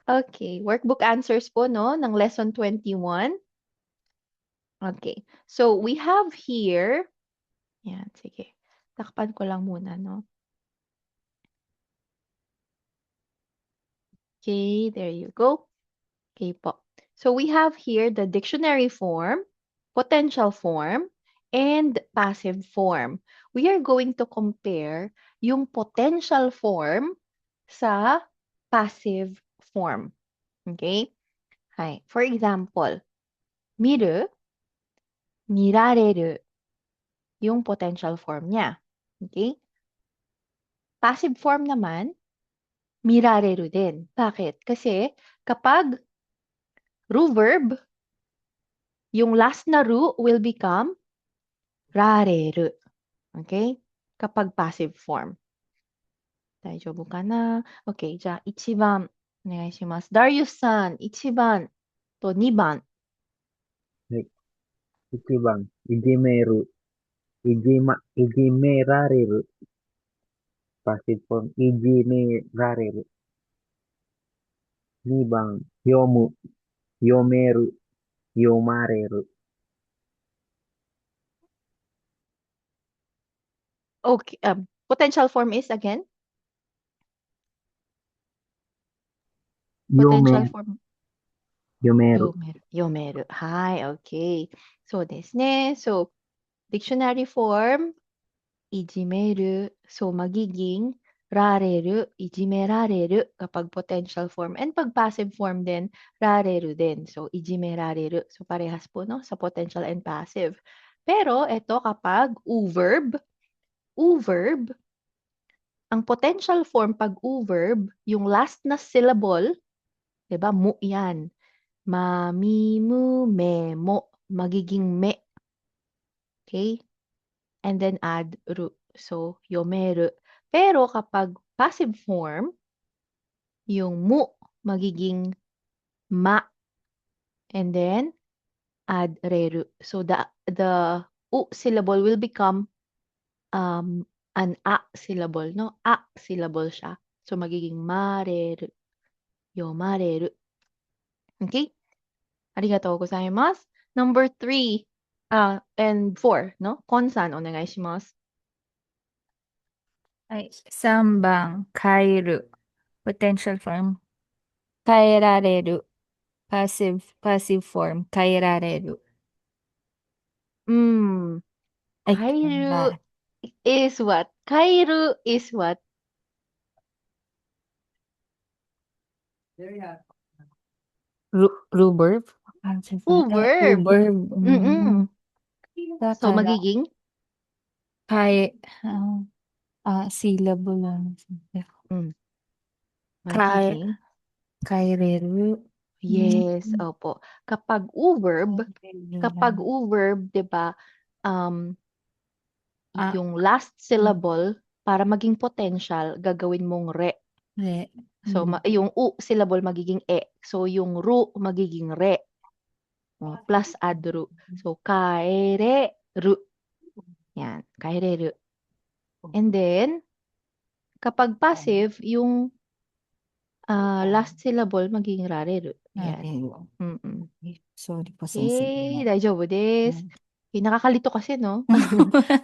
Okay, workbook answers po, no, ng lesson 21. Okay, so we have here, yan, sige, takpan ko lang muna, no? Okay, there you go. Okay po. So we have here the dictionary form, potential form, and passive form. We are going to compare yung potential form sa passive form. Okay? Hi. For example, miru, mirareru, yung potential form niya. Okay? Passive form naman, mirareru din. Bakit? Kasi kapag ru verb, yung last na ru will become rareru. Okay? Kapag passive form. 大丈夫かな ?Okay, じゃあ1番お願いします。Darius さん、1番と2番。はい。1番、いじめる、いじめられる、パシフォン、いじめられる。2番、読む、読める、読まれる。Okay, potential form is again? 読め、Potential form. 読める。読める。読める。はい、okay. そうですね。So, dictionary form, いじめる。So, magiging rareru, いじめられるkapag potential form. And pag passive form din, rareru din. So, いじめられる. So, parehas po, no? Sa potential and passive. Pero, ito kapag u-verb, ang potential form pag u-verb, yung last na syllable, 'di ba? Mu 'yan. Ma, mi, mu, me, mo. Magiging me. Okay? And then add ru. So, yomeru. Pero kapag passive form, yung mu magiging ma. And then add reru. So, the u syllable will become an a syllable, no? A syllable siya. So, magiging mareru. Yomareru. Okay? Arigatou gozaimasu. Number 3 and 4, no? Kon-san, onegaishimasu. はい。3番、変える。potential form、変えられる。passive form、変えられる。はい、Kairu is what? Kairu is what? Verb? Verb. Verb. Mm-mm. So, だから、 magiging? 変え、syllable lang. Mm, 変え、 magiging? 変えれる。 Yes, opo. Kapag u-verb, 'di ba? Um, Ah, yung last syllable para maging potential, gagawin mong re. re. So, yung u syllable magiging e. So, yung ru magiging re. Plus add ru. So, kaereru. Yan, kaereru. And then, kapag passive, yung last syllable magiging rareru. Yan. Mm-mm. Sorry po, Eh, sensei. daijoubu desu. Eh, nakakalito kasi, no?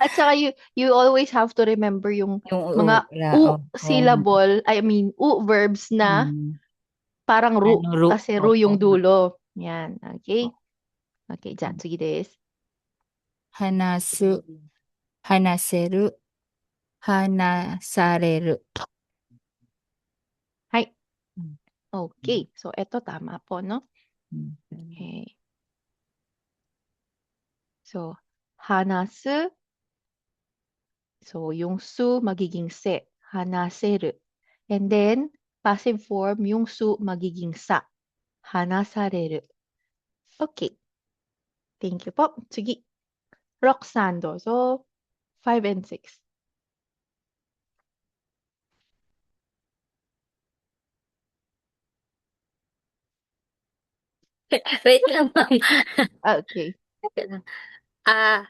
At saka you always have to remember yung mga u syllable, I mean, u verbs na parang ru. Ano, ru. Kasi ru yung Opo. dulo. Yan. Okay? Okay, じゃあ次です。話す、話せる、話される。はい。Okay. So, eto tama po, no? Okay. So, hanasu. So, yung su magiging se. Hanaseru. And then, passive form, yung su magiging sa. Hanasareru. Okay. Thank you po. Sige. Roxanne, so 5 and 6. Wait lang, ma'am. Okay. Wait lang. Ah,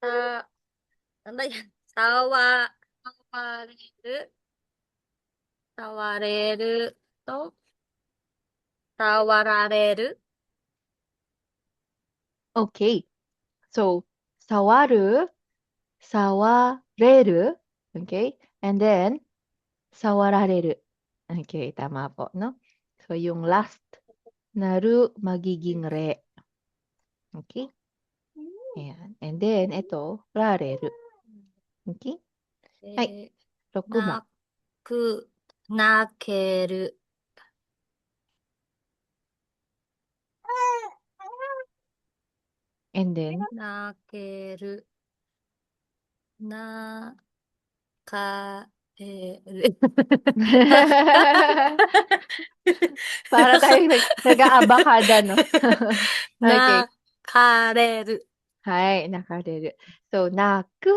ah, ano ba yan? Sawa, sawareru, 触れると、触られる。 Okay. So, sawaru, sawareru. Okay? And then, sawarareru. Okay, tama po, no? So, yung last na ru, magiging re. Okay? Ayan. And then, ito, rareru. Okay? はい。6番。泣く、泣ける。And then, 泣ける。な、か、る。para tayong nag-aabakada, no? Okay. 泣かれる。はい、nakareru. So, naku.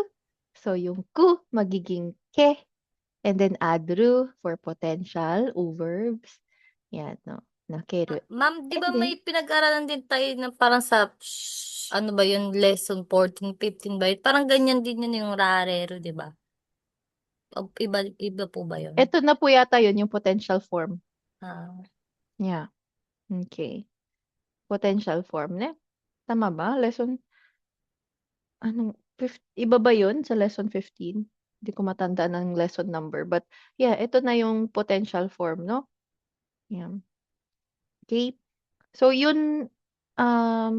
So, yung ku, magiging ke. And then, adru for potential, verbs. Yan, no? Nakeru. Ma'am, di And ba then, may pinag-aralan din tayo na parang sa, ano ba yun, lesson 14, 15 ba yun? Parang ganyan din yun yung rarero, di ba? Iba po ba yun? ito na po yata yun, yung potential form. Ah, Yeah. Okay. Potential form, ne? Tama ba? Lesson, iba ba yun sa lesson 15? Hindi ko matandaan ang lesson number. But, yeah, ito na yung potential form, no? Yeah. Okay. So, yun, um,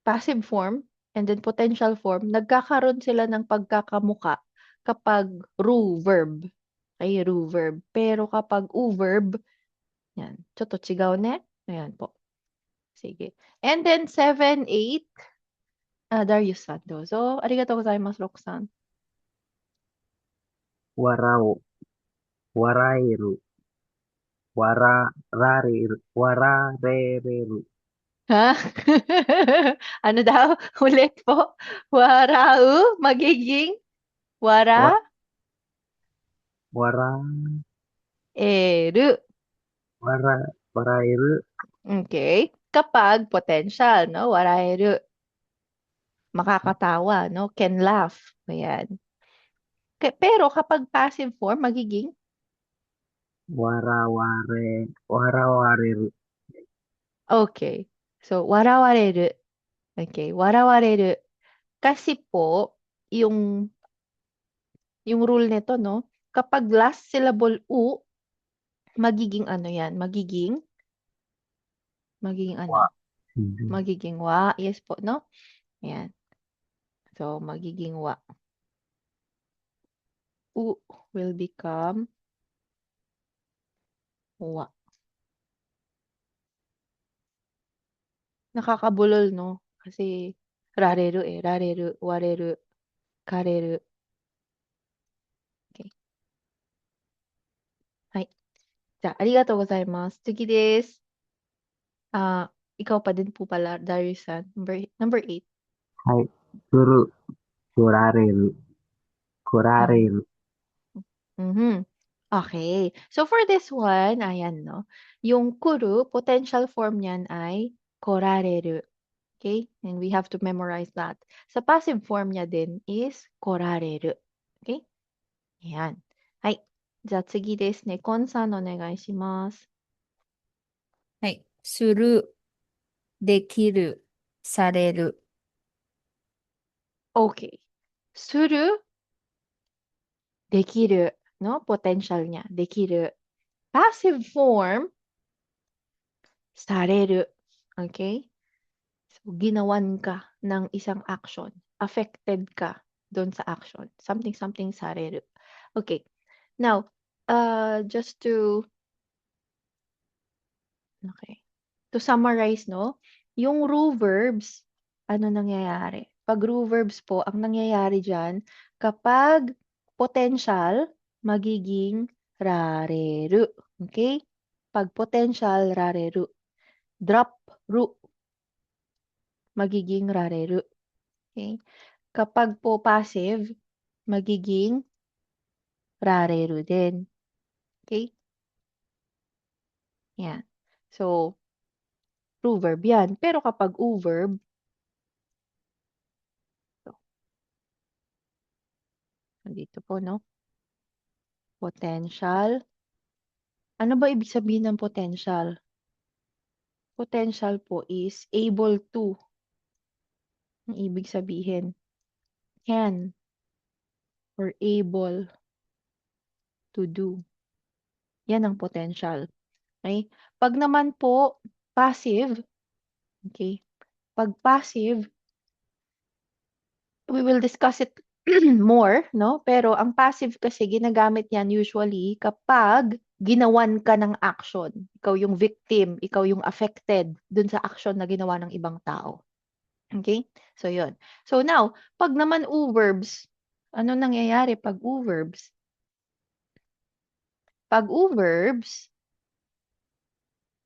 passive form and then potential form, nagkakaroon sila ng pagkakamuka kapag ru verb. Okay, ru verb. Pero kapag u verb, yan. Chotochigaw ne? Ayan po. Sige. And then 7, 8, Darius-san, dozo. Arigatou gozaimasu, Roxanne. Warao. Waraeru. Warareru. Ha? Ano daw? Ulit po. Warau, magiging wara, Wara. eru. Waraeru. Okay. Kapag potential, no? Waraeru. Makakatawa, no? Can laugh. Ayan. Pero kapag passive form, magiging Warawareru. okay. So, warawareru. Okay. Warawareru. Kasi po, yung rule nito, no? Kapag last syllable u, magiging ano yan? Magiging ano? Magiging wa. Yes po, no? Ayan. So, magiging wa. U will become wa. Nakakabulol, no? Kasi rareru eh. Rareru, wareru, kareru. Okay. はい。じゃあ、ありがとうございます。次です。ikaw pa din po pala, Darius-san. Number 8. はい。来られる。来られる。Mhm. Okay. So for this one, ayan, no? Yung kuru, potential form niyan ay korareru. Okay? And we have to memorize that. Sa passive form niya din is korareru. Okay? Ayan. はい。じゃあ次ですね。コンさんお願いします。はい。する、できる、される。Okay. する、できるの potential niya. できる。Passive form, される。Okay? So, ginawan ka ng isang action. Affected ka doon sa action. Something, something sareru. Okay. Now, just to, okay. To summarize, no? Yung ru verbs, ano nangyayari? Pag ru verbs po, ang nangyayari dyan, kapag potential, magiging rareru. Okay? Pag potential, rareru. Drop ru, magiging rareru. Okay? Kapag po passive, magiging rareru din. Okay? Yan. So, true verb yan. Pero kapag verb, so, nandito po, no? Potential, Ano ba ibig sabihin ng potential? Potential po is able to. Ang ibig sabihin, can or able to do. Yan ang potential. Okay? Pag naman po passive, okay? Pag passive, we will discuss it more, no? Pero ang passive kasi ginagamit yan usually kapag ginawan ka ng action. Ikaw yung victim, ikaw yung affected dun sa action na ginawa ng ibang tao. Okay? So, yun. So, now, pag naman verbs, ano nangyayari pag verbs? Pag verbs,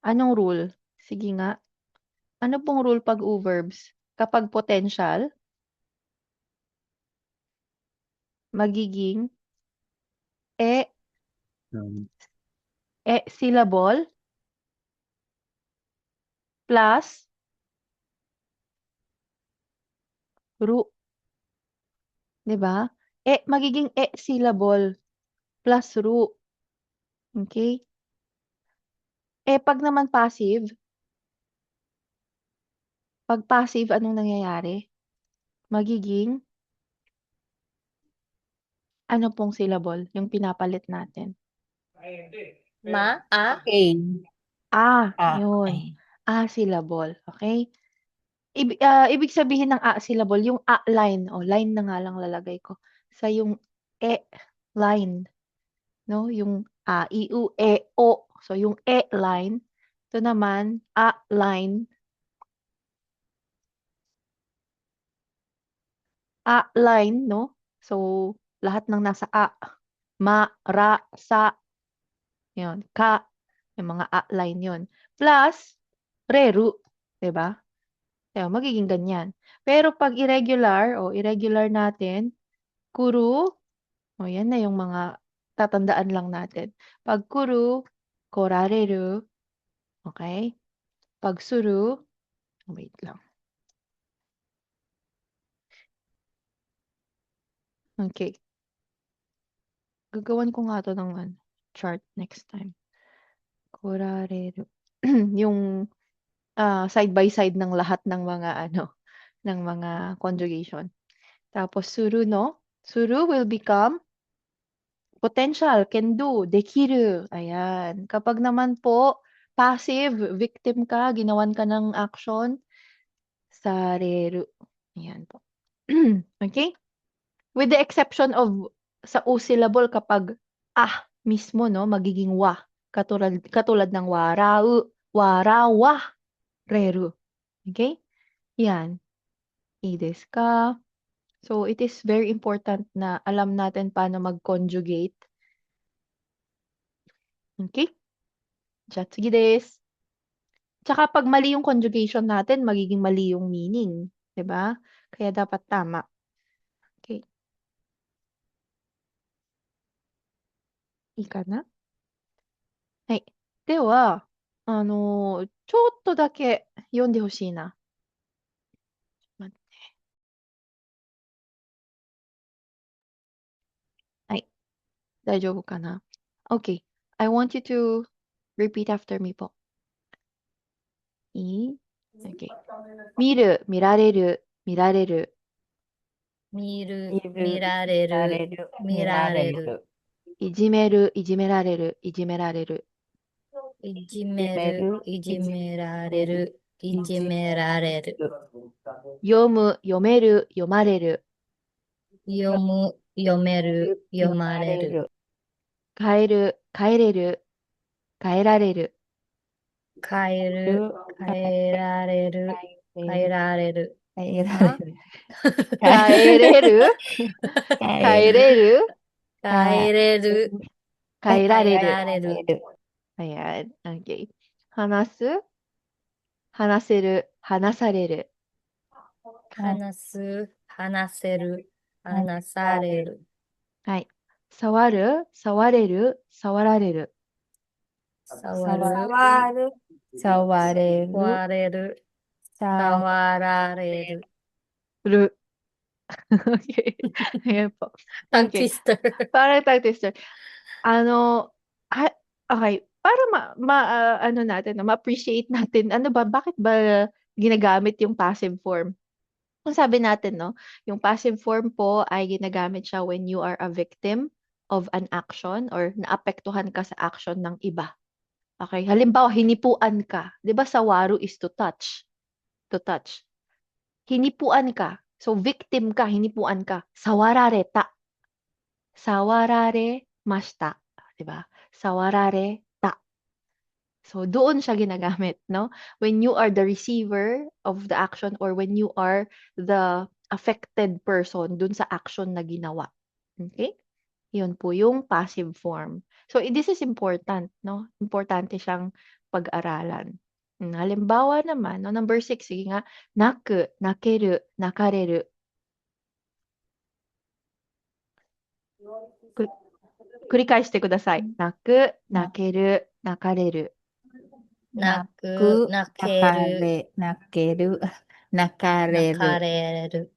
anong rule? Sige nga. Ano pong rule pag verbs? Kapag potential, magiging e, Um, syllable plus ru. 'Di ba? Magiging syllable plus ru. Okay? Pag naman passive, pag passive, anong nangyayari? Magiging, ano pong syllable yung pinapalit natin? Okay. Yun. Syllable. Okay? Ibig sabihin ng syllable, yung line, line na nga lang lalagay ko. Sa yung line, no? Yung i, u, e, o. So, yung line, ito naman, line, line, no? So, lahat ng nasa ma, ra, sa, yun, ka, yung mga line yun. Plus, reru, 'di ba? Kaya magiging ganyan. Pero pag irregular natin, kuru, yan na yung mga tatandaan lang natin. Pag kuru, korareru, okay? Pag suru, wait lang. Okay. Gagawan ko nga to ng chart next time. Korareru. Yung side by side ng lahat ng mga ng mga conjugation. Tapos suru, no? Suru will become potential, can do, dekiru. Ayan. Kapag naman po passive, victim ka, ginawan ka ng action, sareru. Ayan po. Okay? With the exception of sa o syllable kapag mismo, no, magiging wa. Katulad ng warau, warawa, reru. Okay? Yan. Ides ka. So, it is very important na alam natin paano mag-conjugate. Okay? Jatsugi desu. Tsaka pag mali yung conjugation natin, magiging mali yung meaning. 'Di ba? Kaya dapat tama. Okay. Ika na? はい。では、ちょっとだけ読んでほしいな。待って。はい。大丈夫かな？ Okay. I want you to repeat after me ぽ。いい？ Okay. 見る、見られる、見られる。見る、見る、見られ見られる、る、見見らられる。れる。いじめる、いじめられる、いじめられる。いじめる、いじめられる、いじめられる。読む、読める、読まれる。読む、読める、読まれる。変える、変えれる、変えられる。変える、変えられる、変えられる。変えられる。変えれる、変えれる、変えれる、変えられる。変えられる。Ayan. Okay. 話す、話せる、話される。話す、話せる、話される。はい。触る、触れる、触られる。触る、触る、触れる、触れる、触触られる。る。Okay. Ayan po. Tongue Okay. twister. Parang tongue twister. Ano, okay. para ano natin, ma-appreciate natin, ano ba, bakit ba ginagamit yung passive form? Kung sabi natin, no, yung passive form po ay ginagamit siya when you are a victim of an action or naapektuhan ka sa action ng iba. Okay? Halimbawa, hinipuan ka. 'Di ba sa waru is to touch? To touch. Hinipuan ka. So, victim ka, hinipuan ka. Sawarareta. Sawarare mashita. 'Di ba? Sawarareta. So, doon siya ginagamit, no? When you are the receiver of the action or when you are the affected person dun sa action na ginawa. Okay? Yun po yung passive form. So, this is important, no? Importante siyang pag-aralan. Halimbawa naman, no, number 6, sige nga, naku, nakeru, nakareru. 繰り返してください。泣く、泣ける、泣かれる。泣く、 naku, 泣ける、 nakeru, nakareru. 泣かれる。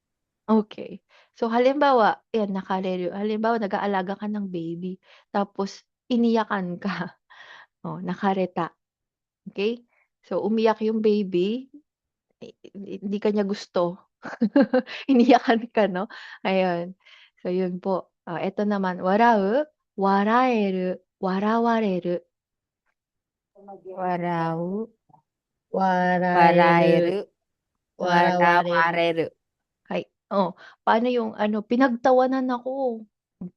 Okay. So, halimbawa, yan, nakareru. Halimbawa, nag-aalaga ka ng baby. Tapos, iniyakan ka. Oh, nakareta. Okay? So, umiyak yung baby. Hindi ka niya gusto. Iniyakan ka, no? Ayun. So, yun po. Ito naman, warau, waraeru, warawareru. Warau, 笑える、 waraeru, 笑われる。 warawareru. Ay, paano yung ano, pinagtawanan ako.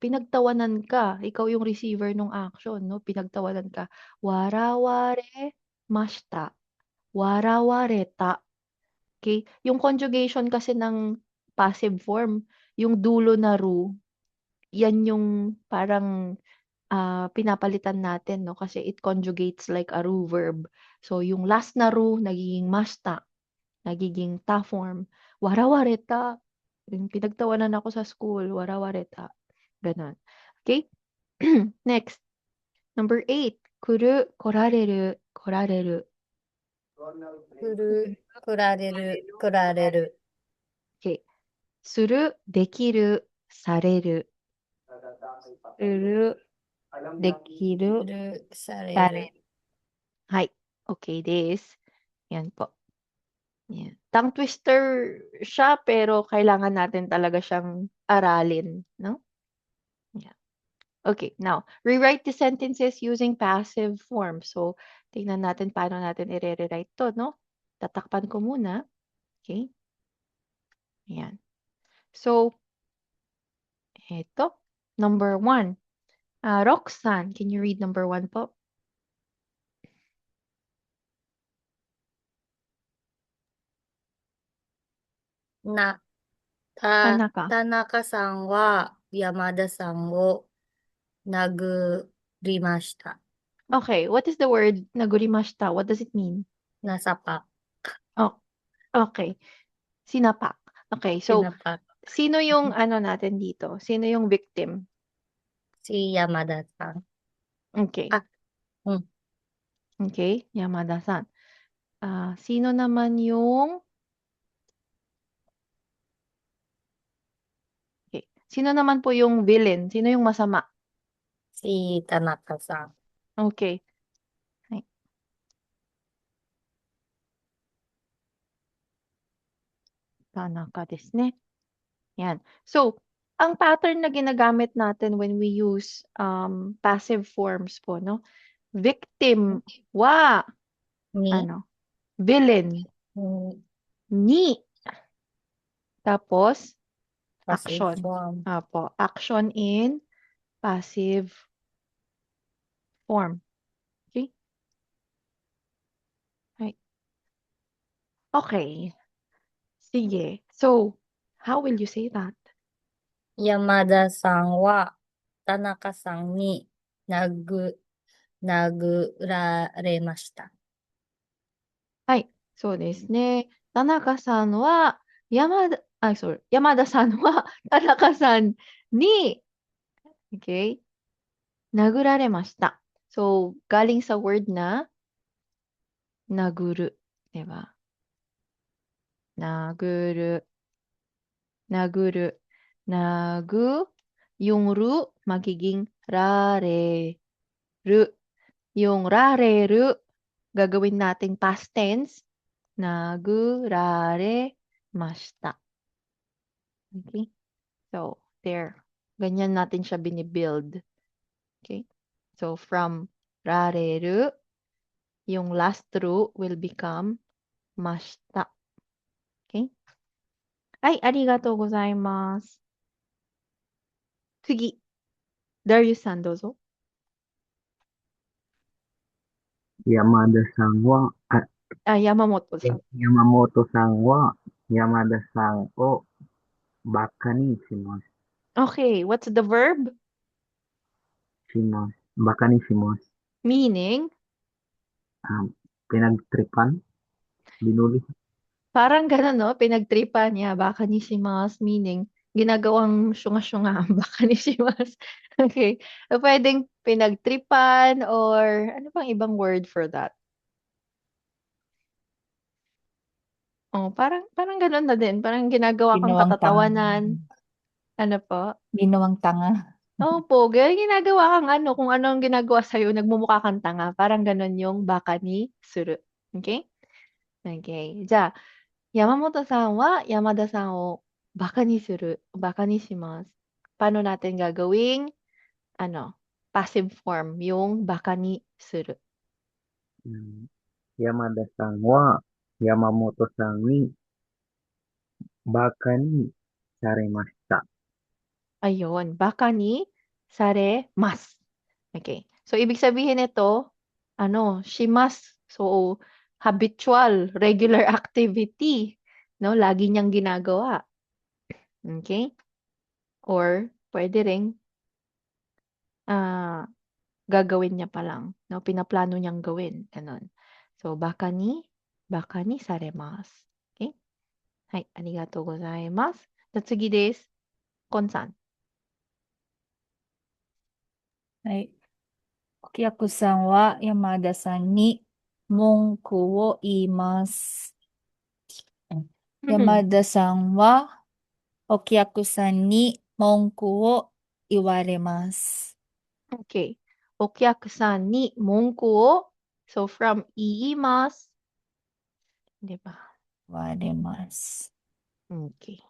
Pinagtawanan ka. Ikaw yung receiver ng action, no? Pinagtawanan ka. Waraware mashita. Warawareta. Okay? Yung conjugation kasi ng passive form, yung dulo na ru, yan yung parang pinapalitan natin, no? Kasi it conjugates like a ru verb. So, yung last na ru, nagiging mashita. Nagiging ta form. Warawareta. Yung pinagtawanan ako sa school. Warawareta. Ganon. Okay? Next. Number 8. Kuru, korareru, korareru. 来る、来られる、来られる。 Okay. Suru, dekiru, sareru. Suru, できる、来る、され され る。 Hi. Okay, this. Yan po. Yan. Tongue twister siya, pero kailangan natin talaga siyang aralin. No? Yeah. Okay, now, rewrite the sentences using passive form. So, tingnan natin paano natin i-rewrite to, no? Tatakpan ko muna. Okay? Ayan. So, ito. Number 1. Roxanne, can you read number 1 po? 田 Tanaka. 中さんは山田さんを殴りました。 Okay, what is the word nagurimashita? What does it mean? Nasapak. Oh, okay. Sinapak. Okay, so, Sinapak. sino yung ano natin dito? Sino yung victim? Si Yamada-san. Okay. Ah, Okay, Yamada-san. Sino naman yung Okay. Sino naman po yung villain? Sino yung masama? si Tanaka-san. Okay. Ay. Tanaka desu ne. Yan. So, ang pattern na ginagamit natin when we use passive forms po, no? Victim wa, Ni, ano? Villain ni. Tapos, passive action. form. Apo, action in passive form. Okay? Ay. Okay. Sige. So, how will you say that? 山田さんは田中さんに殴られました。はい。そうですね。田中さんは、山田さんは、田中さんに、okay, 殴られました。So, galing sa word na, naguru. Diba? Naguru. Naguru. Nagu, yung ru, magiging rare. Ru. yung rareru, gagawin nating past tense. Naguraremashita. Okay? So, there. Ganyan natin siya binibuild. Okay? So, from rareru, yung last ru will become mashita. Okay? Ay, arigatou gozaimasu. 次、Darius-san どうぞ。山田さんは、Yamamoto-san. 山本さんは、山田さんをバカにします。Okay, what's the verb? バカにします。 Meaning, Pinagtripan, binuli. parang gano'n, no? Pinagtripan niya, baka ni shimasu. Meaning, ginagawang syunga-syunga, baka ni shimasu. Okay. So, pwedeng pinagtripan or ano bang ibang word for that? Oh, parang gano'n na din. Parang ginagawa kang Ginawang tanga. katatawanan. Ano po? Ginawang tanga. Opo, ginagawa kang ano, kung ano ang ginagawa sa'yo, nagmumukha kang tanga. Parang gano'n yung baka ni suru. Okay? Okay. じゃあ、山本さんは山田さんをバカにする、バカにします。Paano natin gagawing, ano, passive form, yung baka ni suru. Yamada-san wa Yamamoto-san ni baka ni saremashita. Ayun, baka ni mas. Okay. So, ibig sabihin ito, ano, shimas. So, habitual, regular activity. No? Lagi niyang ginagawa. Okay? Or, pwede ring, gagawin niya pa lang. No? Pinaplano niyang gawin. Ganon. So, baka ni saremasu. Okay? はい、ありがとうございます。じゃあ次です。コンさん。はい。お客さんは山田さんに文句を言います。山田さんはお客さんに文句を言われます。Okay. お客さんに文句を、so from 言います。でば、言われます。Okay.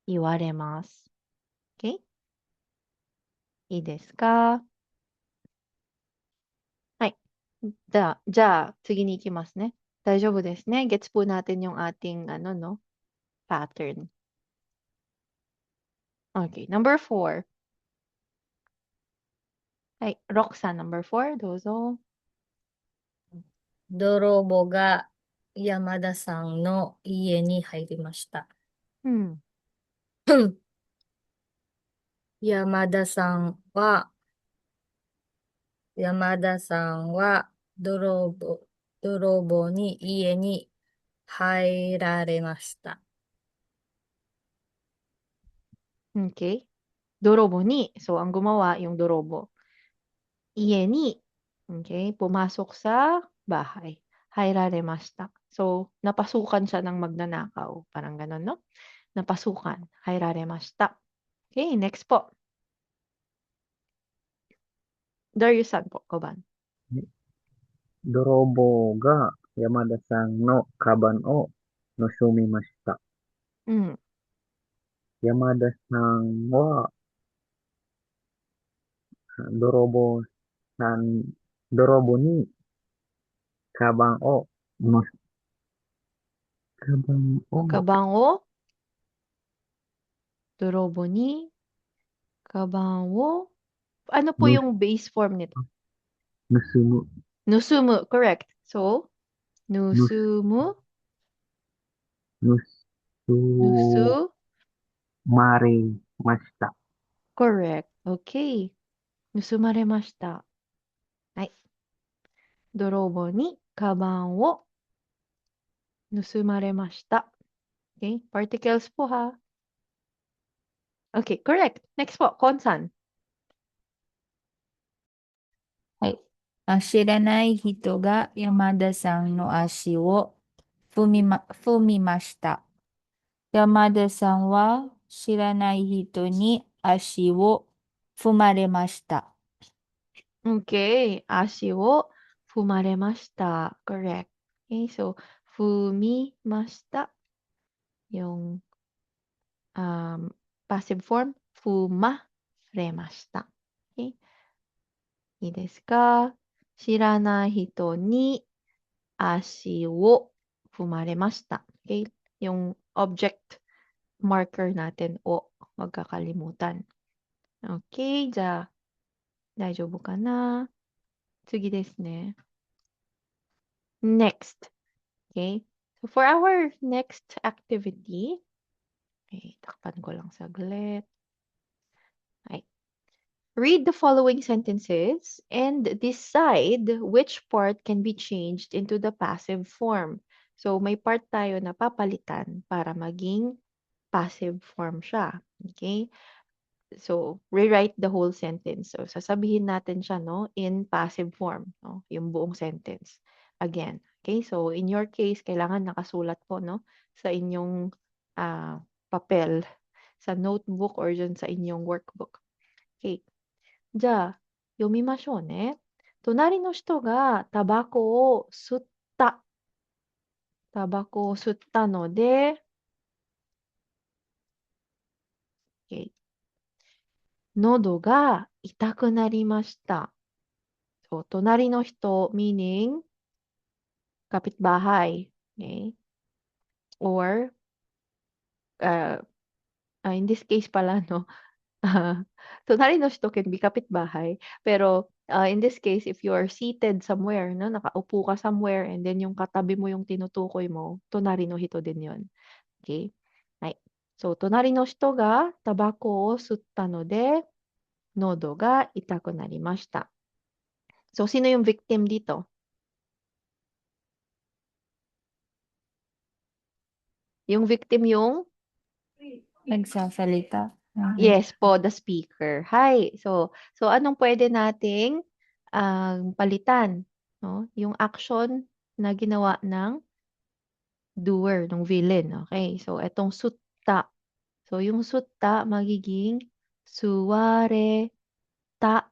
言われます。Okay? いいですか？はい。じゃあ、次に行きますね。大丈夫ですね。Gets po natin yung ating, ano, no? Pattern. Okay. Number 4. はい。Roxanne, number 4. どうぞ。泥棒が山田さんの家に入りました。うん。山田さんは泥棒に家に入られました。Okay. Dorobo ni. So, ang gumawa, yung dorobo. Iye ni. Okay. Pumasok sa bahay. Hairaremashita. So, napasukan siya ng magnanakaw. Parang ganun, no? Napasukan. Hairaremashita. Okay, next po. Darius-san po, Koban. Dorobo ga Yamada-san no kaban o nosumimashita. Mm. Yamada-san wa dorobo ni kaban o Kabango. Dorobo ni. Kabango. Ano po yung base form nito? nusumu Nusumu. Correct. So, nusumu. Nusu. nusumaremashita. Correct. Okay. Nusumaremashita. はい。泥棒にカバンを盗まれました。Okay? Particles po ha. Okay, correct. Next po, Konsan. はい。知らない人が山田さんの足を踏みました。山田さんは知らない人に足を踏まれました。Okay. Ashi wo fumaremashita. Correct. Okay, so fumimashita. Yung passive form, fumaremashita. Okay. いいですか？知らない人に足を踏まれました。Okay? Yung object marker natin o, wag kakalimutan. Okay, じゃあ、大丈夫かな？次ですね。Next. Okay? So for our next activity, okay, takpan ko lang saglit. Ay. Read the following sentences and decide which part can be changed into the passive form. So may part tayo na papalitan para maging passive form siya. Okay? So, rewrite the whole sentence. So, sasabihin natin siya, no, in passive form, no, yung buong sentence. Again. Okay? So, in your case, kailangan nakasulat po, no, sa inyong papel, sa notebook or dyan sa inyong workbook. Okay. じゃあ、読みましょうね。隣の人がタバコを吸った。タバコを吸ったので、okay. 喉が痛くなりました。So, 隣の人 meaning kapitbahay. Okay? Or, in this case pala, no, tunari no shito can be kapitbahay. Pero, in this case, if you are seated somewhere, no, nakaupo ka somewhere, and then yung katabi mo yung tinutukoy mo, tunari no hito din yun. Okay? Right. So, tunari no shito ga tabako o sutta no de, nodo ga itaku narimashita. So, sino yung victim dito? Yung victim yung Nagsasalita. yes po, the speaker. Hi. So anong pwede nating palitan, no? Yung action na ginawa ng doer, ng villain. Okay? So etong sutta. So yung sutta magiging suware ta.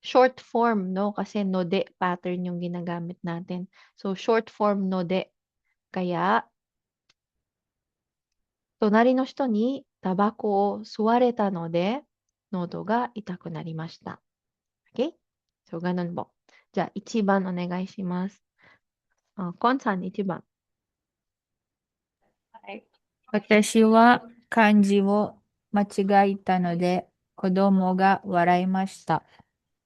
Short form, no? Kasi node pattern yung ginagamit natin. So short form node. Kaya 隣の人にタバコを吸われたので、喉が痛くなりました。Okay? So, ganun po. じゃあ、1番お願いします。コンさん、1番。私は漢字を間違えたので、子供が笑いました。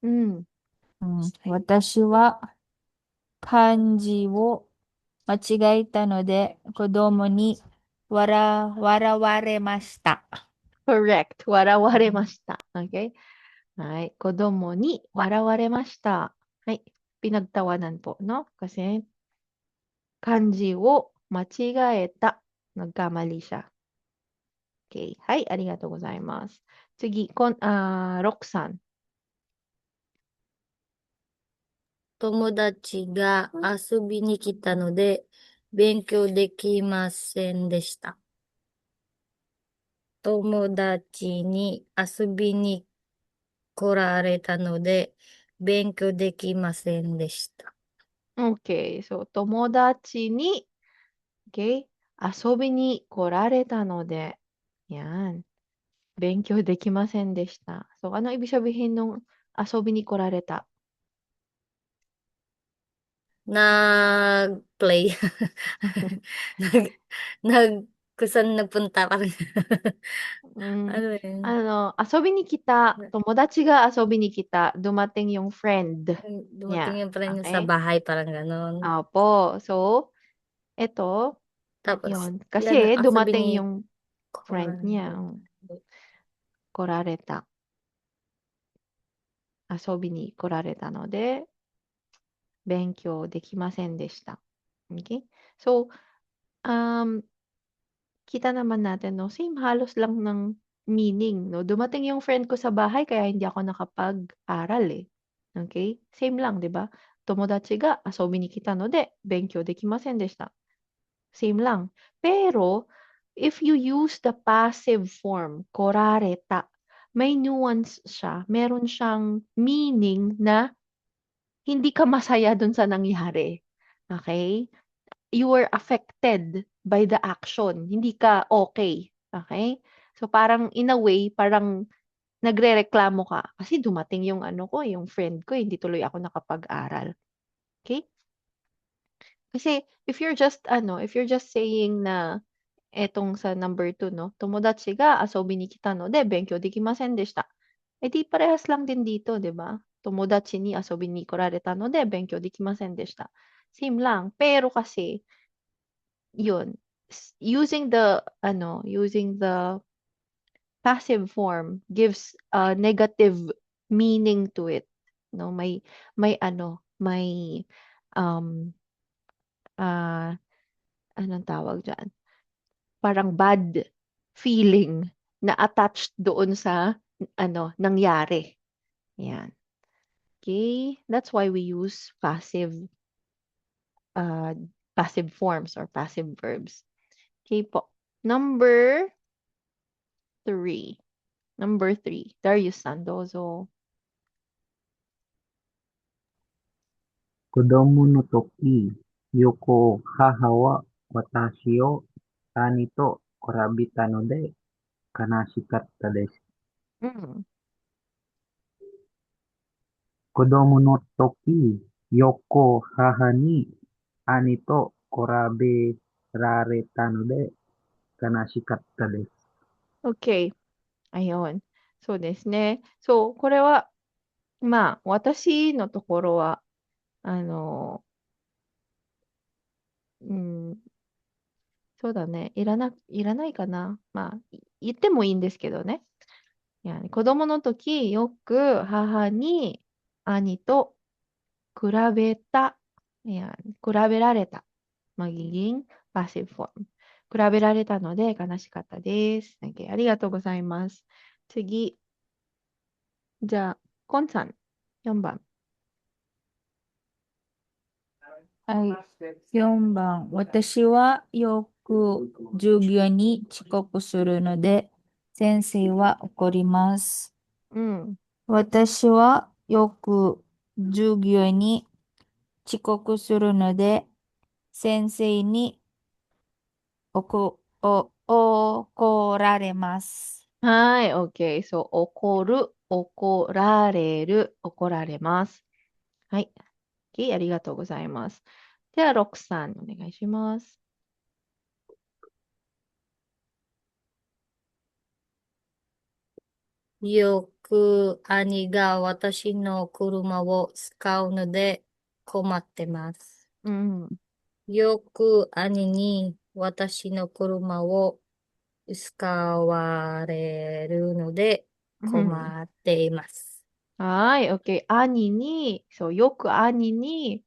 うん。私は漢字を間違えたので、子供に笑われました。Correct. 笑われました。Okay? はい。子供に笑われました。はい。pinagtawanan po, no? Kasi 漢字を間違えた。nagkamali siya. Okay. はい。ありがとうございます。次、ロックさん。友達が遊びに来たので、勉強できませんでした。友達に遊びに来られたので、勉強できませんでした。Okay. So, 友達に、okay, 遊びに来られたので、yan. 勉強できませんでした。So, ano ibig sabihin nung asobi ni korareta? Nag-play. Kung saan nagpunta parang ano yun? Asobi ni kita, tomodachi ga asobi ni kita, dumating yung friend Dumating niya. yung friend niya sa Okay? bahay, parang ganon. Opo. So, ito, Tapos, yun. yan, Kasi ang sabi dumating ni yung friend niya. Korareta. Asobi ni korareta no de, 勉強できませんでした。Okay? So, kita naman natin, no, same halos lang ng meaning, no? Dumating yung friend ko sa bahay kaya hindi ako nakapag-aral eh. Okay? Same lang, 'di ba? Tomodachi ga asobi ni kita no de, benkyou dekimasen deshita. Same lang. Pero, if you use the passive form, korareta, may nuance siya. Meron siyang meaning na hindi ka masaya dun sa nangyari. Okay? You were affected by the action. Hindi ka okay. Okay? So parang in a way, parang nagrereklamo ka kasi dumating yung ano ko, yung friend ko, hindi tuloy ako nakapag-aral. Okay? Kasi if you're just saying na etong sa number 2 no, tomodachi ga asobi ni kita no de benkyou dekimasen deshita. Eh di parehas lang din dito, 'di ba? Tomodachi ni asobi ni korareta no de benkyou dekimasen deshita. Same lang. Pero kasi, yun, using the passive form gives a negative meaning to it. No, may um ah anong tawag diyan? Parang bad feeling na attached doon sa nangyari. Yan. Okay? That's why we use uh, passive forms or passive verbs. Okay po. Number 3. Number 3. Darius-san, dozo. 子供の時、横母は私を兄と比べたので悲しかったです。Mm. 子供の時、横母に兄と比べられたので悲しかったです。Okay. Ayun. So, desu ne. So, これは、まあ、私のところは、あの、うん、そうだね。いらないかな。まあ、言ってもいいんですけどね。子供の時、よく母に兄と比べた。比べられた。magiging passive form. 比べられたので悲しかったです。Okay, ありがとうございます。次。じゃあ、コンさん。4番。はい。4番。私はよく授業に遅刻するので、先生は怒ります。うん。私はよく授業に遅刻するので、先生に怒られます。はい、OK。そう、怒る、怒られる、怒られます。はい。OK、ありがとうございます。では、ロクさん、お願いします。よく兄が私の車を使うので困ってます。うん。よく兄に私の車を使われるのでうん。困っています。はい、OK。兄に、そう、よく兄に、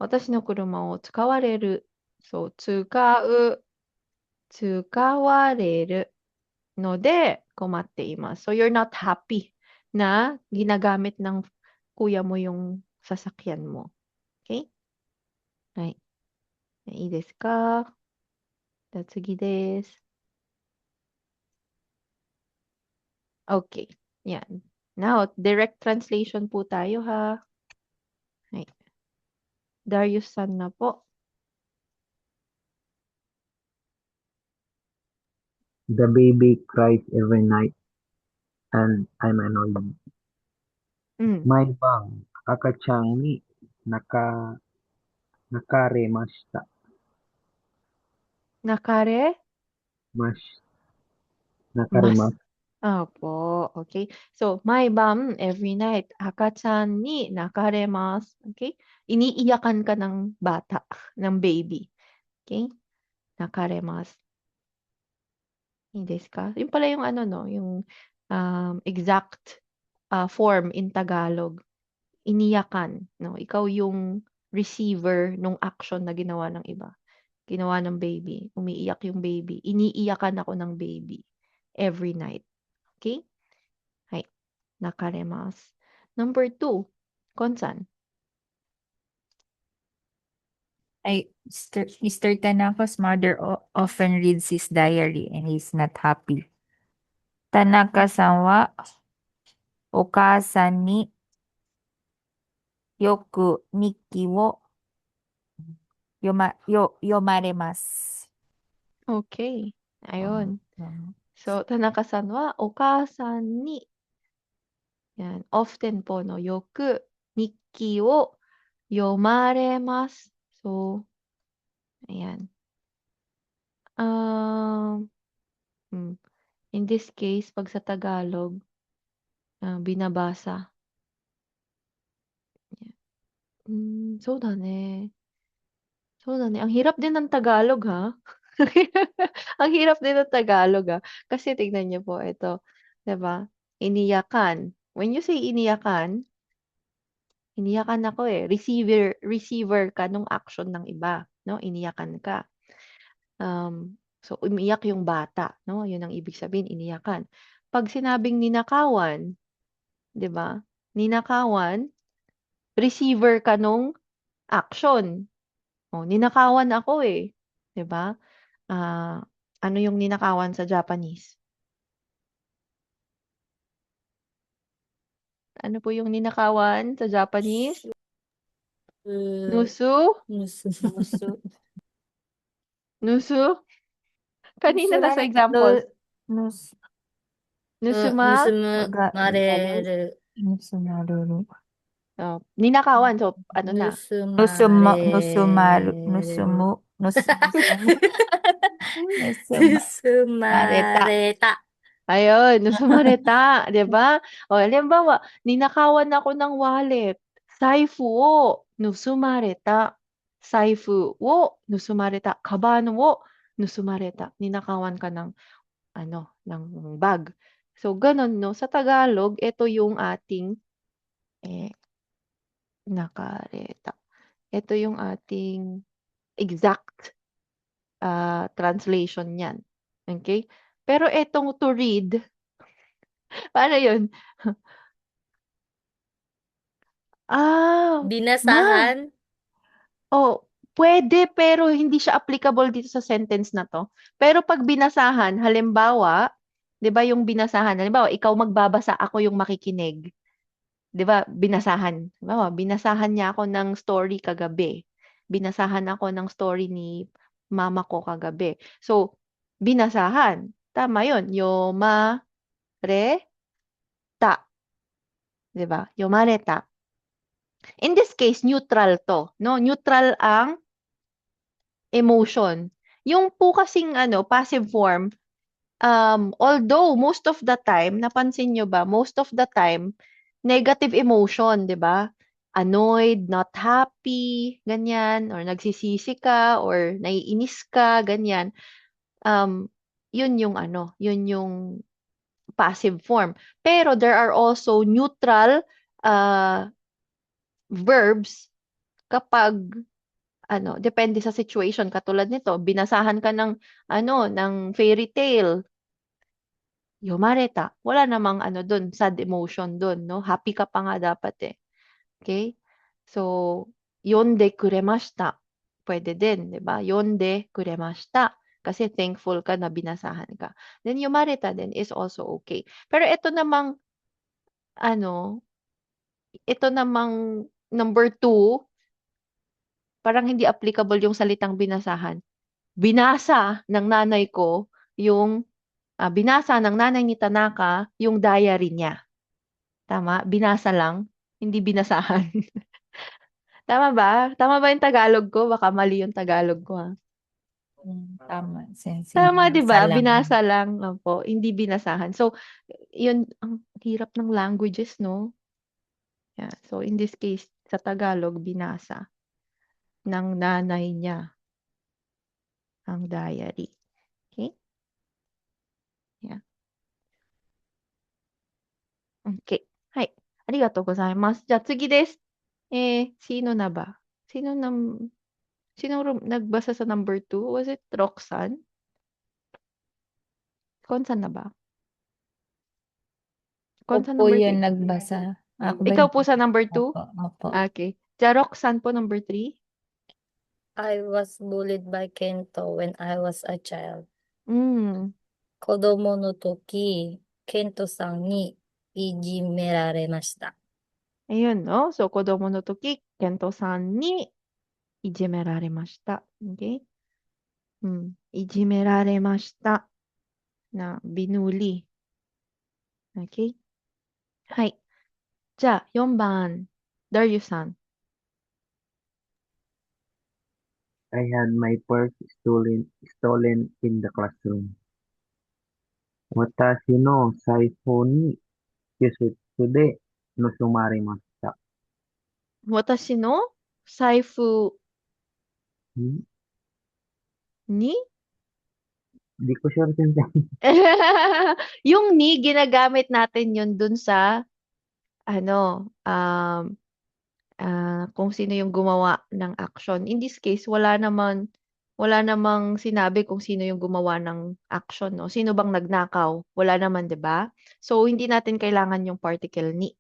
私の車を使われる。そう、使われるので困っています。So, you're not happy na ginagamit ng kuya mo yung sasakyan mo. Okay? はい。いいですか？じゃあ次です。Okay. Yan. Now, direct translation po tayo ha. Ay. Darius-san na po. The baby cries every night and I'm annoyed. Mm. May bang akachan ni naka nakaremashita. Nakare? Mas Mas. nakaremasu. Opo. Okay. So, my mom every night, akachan ni nakaremasu. Okay? Iniiyakan ka ng bata, ng baby. Okay? Nakaremasu. Hindi ka? Yun pala yung ano, no? Yung exact form in Tagalog. Iniyakan, no? Ikaw yung receiver nung action na ginawa ng iba. Ginawa ng baby. Umiiyak yung baby. Iniiyakan ako ng baby every night. Okay? Hay. Nakaremasu. Number 2. Konsan. Mr. Tanaka's mother often reads his diary and he's not happy. 田中さんはお母さんによく日記を読まれます。 Okay. Ayun. Um, So, Tanaka-san wa okasan ni, yan, often po, no, yoku, nikki wo yomaremasu. So, ayan. Um, hmm. In this case, pag sa Tagalog, binabasa. So da ne. So da ne. Ang hirap din ng Tagalog, ha? Ang hirap din ng Tagalog, ha? Kasi tignan niyo po ito, 'di ba? Iniyakan. When you say iniyakan ako eh. Receiver ka nung action ng iba, no? Iniyakan ka. So umiyak yung bata, no? Yun ang ibig sabihin, iniyakan. Pag sinabing ninakawan, 'di ba? Ninakawan, receiver ka nung action. Oh, ninakawan ako eh, 'di ba? Ano yung ninakawan sa Japanese? Ano po yung ninakawan sa Japanese? Nusu? Nusu. Nusu. Nusu? Kanina nasa Nusumare- example. nus- Nusuma? Nusumareru. Nusumareru. Oh, ninakawan. So, ano na? Nusumaru. Nusumareta. Ayun, nusumareta, 'di ba? O, halimbawa, ninakawan ako ng wallet. Saifu wo nusumareta. Saifu wo nusumareta. Kaban wo nusumareta. Ninakawan ka ng ng bag. So ganun 'no, sa Tagalog, ito yung ating nakareta. Ito yung ating exact translation niyan. Okay? Pero etong to read, paano yun? Ma, Binasahan. pwede pero hindi siya applicable dito sa sentence na 'to. Pero 'pag binasahan, halimbawa, 'di ba yung binasahan, halimbawa ikaw magbabasa, ako yung makikinig. 'Di ba, binasahan. Halimbawa, binasahan niya ako ng story kagabi. Binasahan ako ng story ni mama ko kagabi. So, binasahan. Tama 'yun. Yomareta. 'Di ba? Yomareta. In this case, neutral 'to, no? Neutral ang emotion. Yung po kasing passive form, although most of the time, napansin nyo ba, most of the time, negative emotion, 'di ba? Annoyed, not happy, ganyan, or nagsisisi ka, or naiinis ka, ganyan. Yun yung yun yung passive form. Pero there are also neutral verbs kapag depende sa situation. Katulad nito, binasahan ka ng ng fairy tale. Yomareta. Wala namang dun, sad emotion dun, no? Happy ka pa nga dapat eh. Okay? So, yonde kuremashita. Pwede din, di ba? Yonde kuremashita. Kasi thankful ka na binasahan ka. Then, yomareta din is also okay. Pero ito namang number 2, parang hindi applicable yung salitang binasahan. Binasa ng nanay ko binasa ng nanay ni Tanaka yung diary niya. Tama? Binasa lang, hindi binasahan. Tama ba? Tama ba yung Tagalog ko? Baka mali yung Tagalog ko, ha? Tama, sensei. Tama, di ba? Binasa Binasa lang. Opo, hindi binasahan. So, yun, ang hirap ng languages, no? Yeah. So, in this case, sa Tagalog, binasa ng nanay niya ang diary. Okay? Yeah. Okay. はい。ありがとうございます。じゃあ次です。sino na ba? Sino nagbasa sa number 2? Was it Roxanne? Konsan na ba? Konsan Opo number 3? yun nagbasa. Ako ba Ikaw yun? po sa number 2? Opo. Okay. Ja, Roxanne po number 3? I was bullied by Kento when I was a child. うん。子供の時、ケントさんにいじめられました。 Ayun, no? So, kodomo no toki, Kento-san ni ijimeraremashita. Okay? ijimeraremashita na binuli. Okay? はい。じゃあ、4番、Darius-san. I had my purse stolen in the classroom. Watashi no saifo ni kyusutsude no sumarimashita. Watashi no saifu Hmm? ni? Di ko sure sensei. Yung ni, ginagamit natin yun dun sa, ano, kung sino yung gumawa ng action. In this case, wala namang sinabi kung sino yung gumawa ng action, no? Sino bang nagnakaw? Wala naman, 'di ba? So hindi natin kailangan yung particle ni.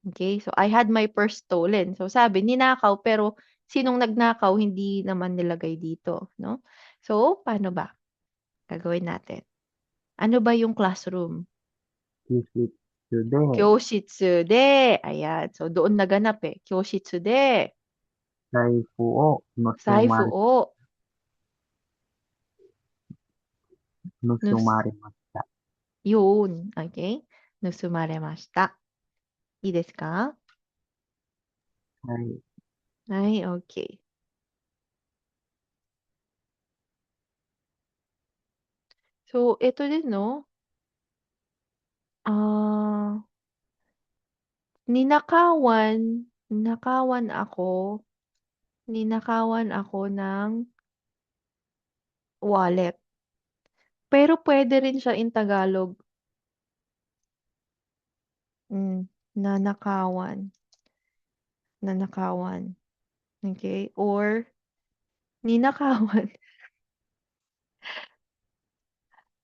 Okay? So I had my purse stolen. So sabi ninakaw pero sinong nagnakaw hindi naman nilagay dito, no? So paano ba? Gagawin natin. Ano ba yung classroom? Kyusutsude Kyoshitsu de. Ayan. So doon naganap eh. Kyoshitsu de. saifu o Saifu o. no Nus sumarimashita. Yun. Okay? Nusumaremashita. いいですか？ Ay, はい、OK。So, ito din, no? Ah, ninakawan ako ng wallet. Pero pwede rin siya in Tagalog. Nanakawan. Nanakawan. Okay? Or, ninakawan.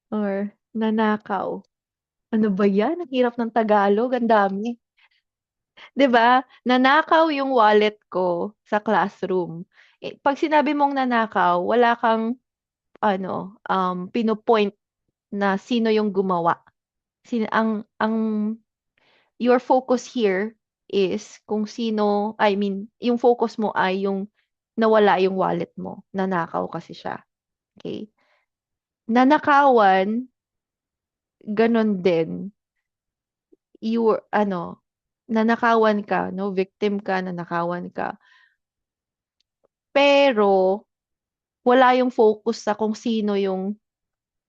Or, nanakaw. Ano ba yan? Ang hirap ng Tagalog. Ang dami. 'Di ba? Nanakaw yung wallet ko sa classroom. Eh, 'pag sinabi mong nanakaw, wala kang ano, pino-point na sino yung gumawa. Ang your focus here is kung sino, I mean, yung focus mo ay yung nawala yung wallet mo. Nanakaw kasi siya. Okay? Nanakawan, ganon din. Ano, nanakawan ka, no? Victim ka, nanakawan ka. Pero, wala yung focus sa kung sino yung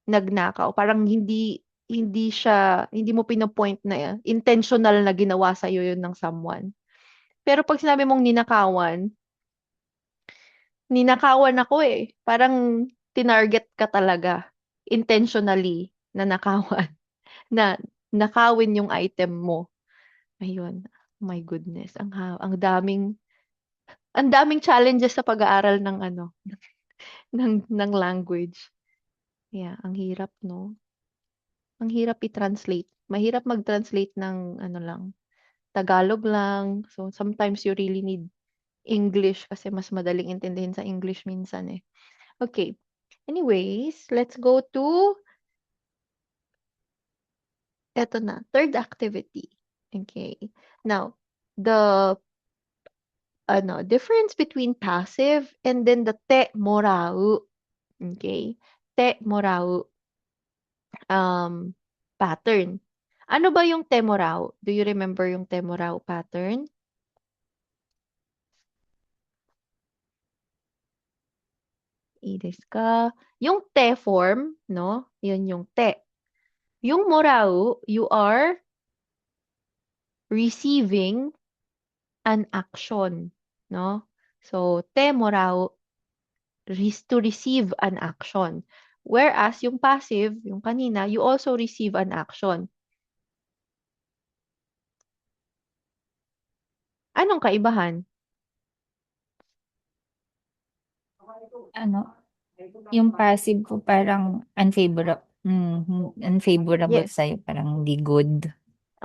nagnakaw. Parang hindi mo pinopoint na intentional na ginawa sa'yo yun ng someone. Pero pag sinabi mong ninakawan ako eh. Parang tinarget ka talaga. Intentionally na nakawan. Na nakawin yung item mo. Ayun. My goodness. Ang daming challenges sa pag-aaral ng ano, ng language. Yeah, ang hirap, no? Ang hirap i-translate. Mahirap mag-translate ng ano lang, Tagalog lang. So, sometimes you really need English kasi mas madaling intindihin sa English minsan eh. Okay. Anyways, let's go to eto na, third activity. Okay. Now, the difference between passive and then the te morau. Okay? Te morau pattern. Ano ba yung temorao? Do you remember yung temorao pattern? Ka. Yung te form, no? Yun yung te. Yung morao, you are receiving an action, no? So, te morao to receive an action. Whereas yung passive, yung kanina, you also receive an action. Anong kaibahan? Ano, yung passive ko parang unfavorable Yes. sa'yo, parang hindi good.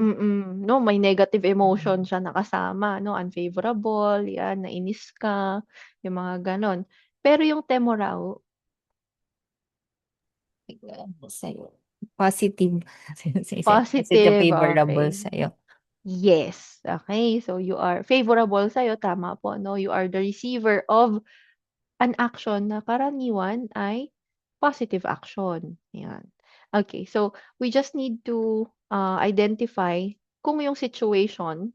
No, may negative emotion siya nakasama, no? Unfavorable, yan, nainis ka, yung mga ganon. Pero yung temorao, Sa'yo. positive. Kasi Positive, favorable okay. sa'yo. Yes. Okay. So you are favorable sa'yo. Tama po, no? You are the receiver of an action na karaniwan ay positive action. Yan. Okay. So we just need to identify kung yung situation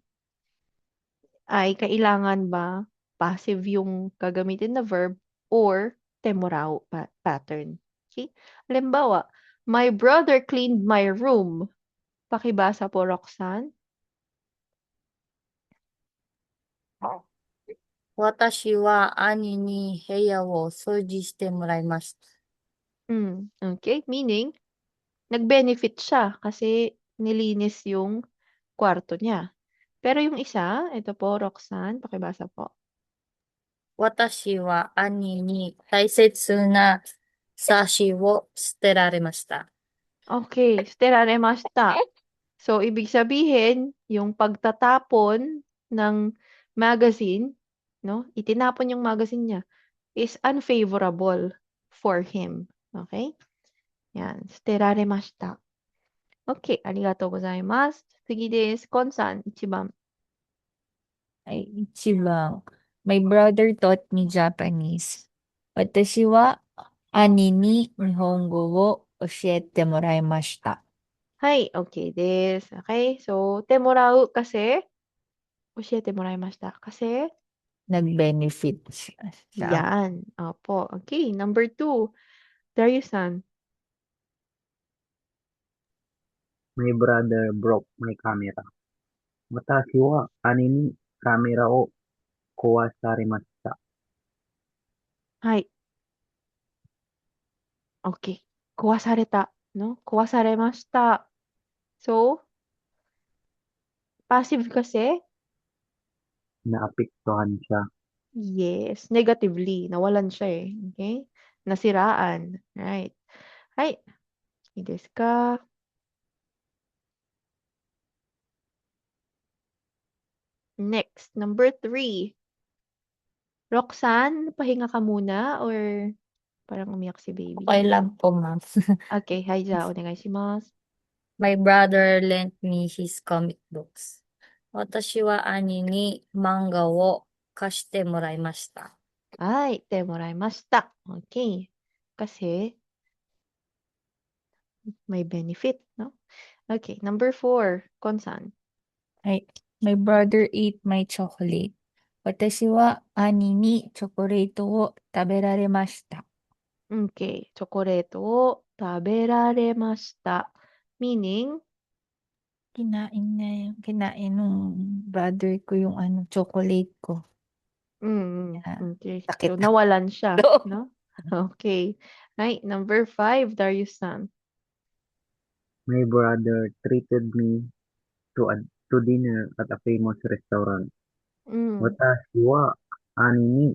ay kailangan ba passive yung gagamitin na verb or temporary pattern. Okay? Halimbawa, my brother cleaned my room. Pakibasa po, Roxanne. 私は兄に部屋を掃除してもらいました。 Okay. Meaning, nag-benefit siya kasi nilinis yung kwarto niya. Pero yung isa, ito po, Roxanne, pakibasa po. 私は兄に大切な冊子を捨てられました。 Okay, steraremashita. So, ibig sabihin, yung pagtatapon ng magazine, no? Itinapon yung magazine niya is unfavorable for him. Okay? Yan. Steraremashita. Okay, arigatou gozaimasu. Sige desu. Kon-san, ichiban. Ay, ichiban. My brother taught me Japanese. 私は兄に日本語を教えてもらいました。はい、okay desu. Okay, so, temorau kasi, oshete moraimashita. Kasi, Nag-benefit siya sa akin. yan. Opo. Okay, number 2. Darius-san. My brother broke my camera. Watashi wa ani ni kamera o kawasaremashita. Hai. Okay. Kawasareta, no? Kawasaremashita. So, passive kasi, Naapektuhan siya. yes, negatively. Nawalan siya eh. Okay? Nasiraan. Right. Hai. I desu ka? Next, number 3. Roxanne, pahinga ka muna or parang umiyak si baby? Okay lang po, ma'am. Okay, hi ja, onegaishimasu. My brother lent me his comic books. 私は兄に漫画を貸してもらいました。 Ay, te moraimashita. Okay. Kasi may benefit, no? Okay, number 4. Konsan. Ay, my brother ate my chocolate. 私は兄にチョコレートを食べられました。 Okay, チョコレートを食べられました。Meaning, Kinain nung brother ko yung chocolate ko. okay. Sakit So, na. nawalan siya, No. no? Okay. Right, number 5, Darius-san. My brother treated me to dinner at a famous restaurant. Watashi wa ani ni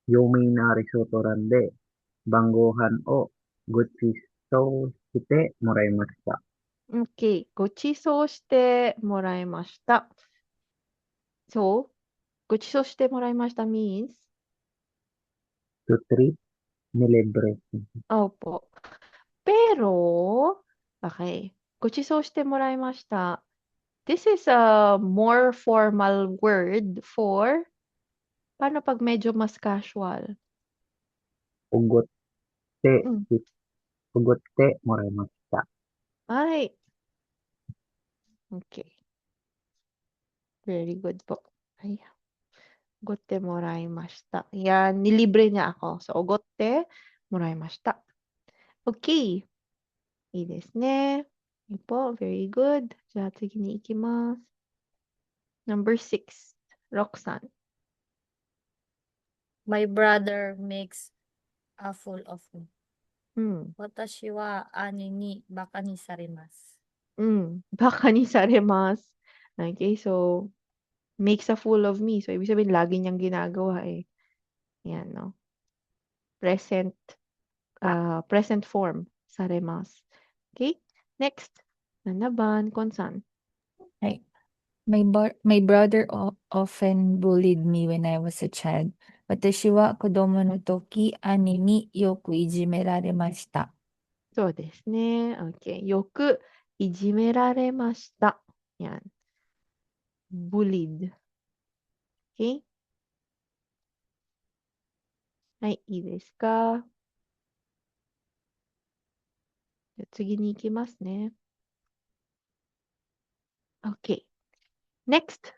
yomei na risotto de bangohan o gochiso shite moraimashita. Okay, ごちそうしてもらいました。So, ごちそうしてもらいました means, To treat, nilibre. opo. Pero, okay, ごちそうしてもらいました. This is a more formal word for, paano pag medyo mas casual? Ugotte, Mm. ugotte moraimashita. Ay, okay. Very good po. Ay, ogotte moraimashita. Yan, nilibre niya ako. So, ogotte moraimashita. Okay. いいですね。いいpo. Very good. じゃあ次に行きます。Number 6. Roxanne. My brother makes a fool of me. 私は兄にバカにされます。Baka ni saremasu. Okay, so, makes a fool of me. So, ibig sabihin, lagi niyang ginagawa eh. Yan, no? Present form. Saremasu. Okay? Next. Nanaban, Konsan. Ay, my brother often bullied me when I was a child. 私は子供の時、兄によくいじめられました。そうですね。Okay. よくいじめられました。Yan. Bullied. Okay? はい、いいですか？じゃあ次に行きますね。Okay. Next,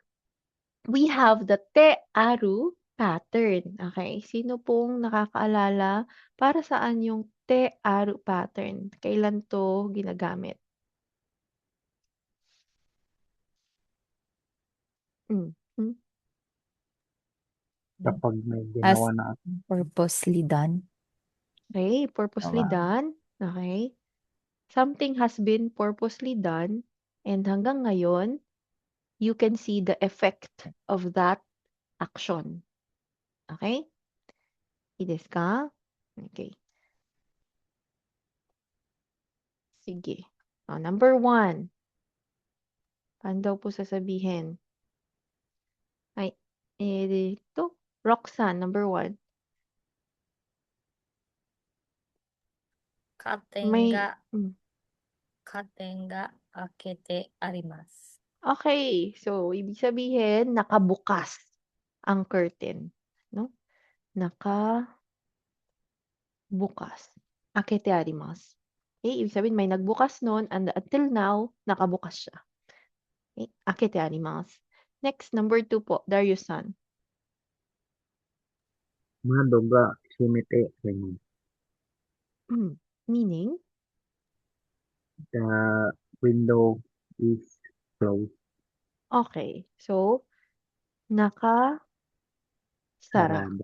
we have the te aru pattern. Okay? Sino pong nakakaalala para saan yung te aru pattern? Kailan to ginagamit? Mm. Hmm? Kapag may As ginawa na purposely done. Okay, purposely Tama. done. Okay? Something has been purposely done and hanggang ngayon, you can see the effect of that action. Okay? いいですか? Okay. Sige. Number 1. Paano daw po sasabihin? Ay, dito. Roxanne, number 1. カーテン May, が、 mm. カーテンが開けてあります。 Okay. So, ibig sabihin, nakabukas ang curtain. No? Nakabukas. Akete arimasu. Okay? Ibig sabihin, may nagbukas nun and until now, nakabukas siya. Okay? Akete arimasu. Next, number 2 po, Darius-san. Mado ga shimete arimasu. Meaning? The window is closed. Okay. So, nakasara. Sarado.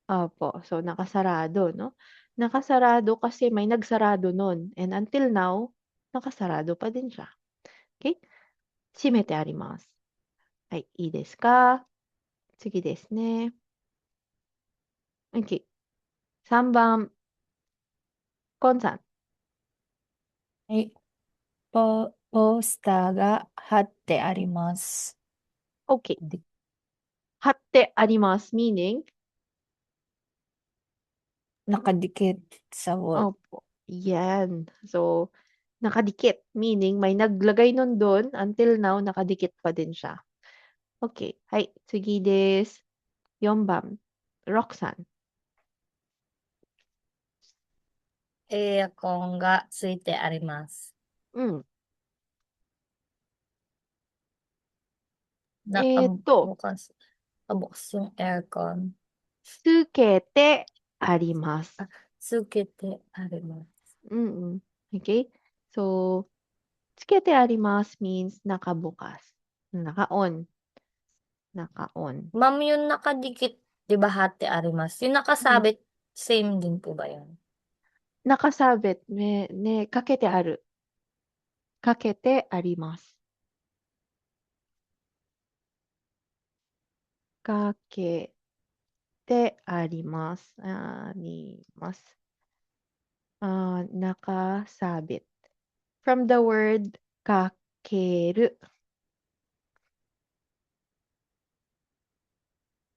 Opo. So, nakasarado, no? Nakasarado kasi may nagsarado nun. And until now, nakasarado pa din siya. Okay? Shimete arimasu. Ay, ii desu ka? Sugi desu ne. Okay. 3番、コンさん。はい。ポスターが貼ってあります。 Okay. で貼ってあります。Meaning? nakadikit sa wall. Opo. Yan. So, nakadikit. Meaning, may naglagay nun doon. Until now, nakadikit pa din siya. Okay. Hai. Sugi desu. 4番。Roxanne. エアコンがついてあります。 Mm. Nakabukas yung aircon. つけてあります。つけてあります。 Okay? So, つけてあります means nakabukas. Naka-on. Naka-on. Ma'am, yung nakadikit, di ba hati arimas? Yung nakasabit, same din po ba yun? Nakasabit. Kakete aru. Kakete arimasu. Kakete arimasu. Arimasu. Nakasabit. From the word kakeru.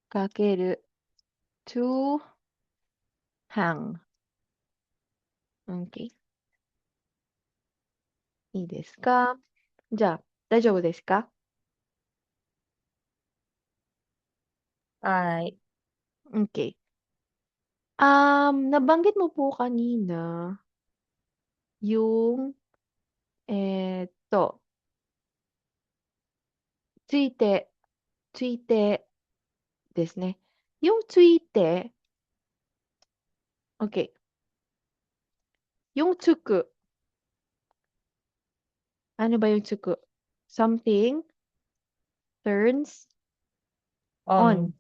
Kakeru. To hang. Okay. いいですか？じゃあ、大丈夫ですか？ Ay, Okay. Nabanggit mo po kanina yung eto, ついてですね。yung ついて、okay. Yung つく、ano ba yung つく? Something turns on.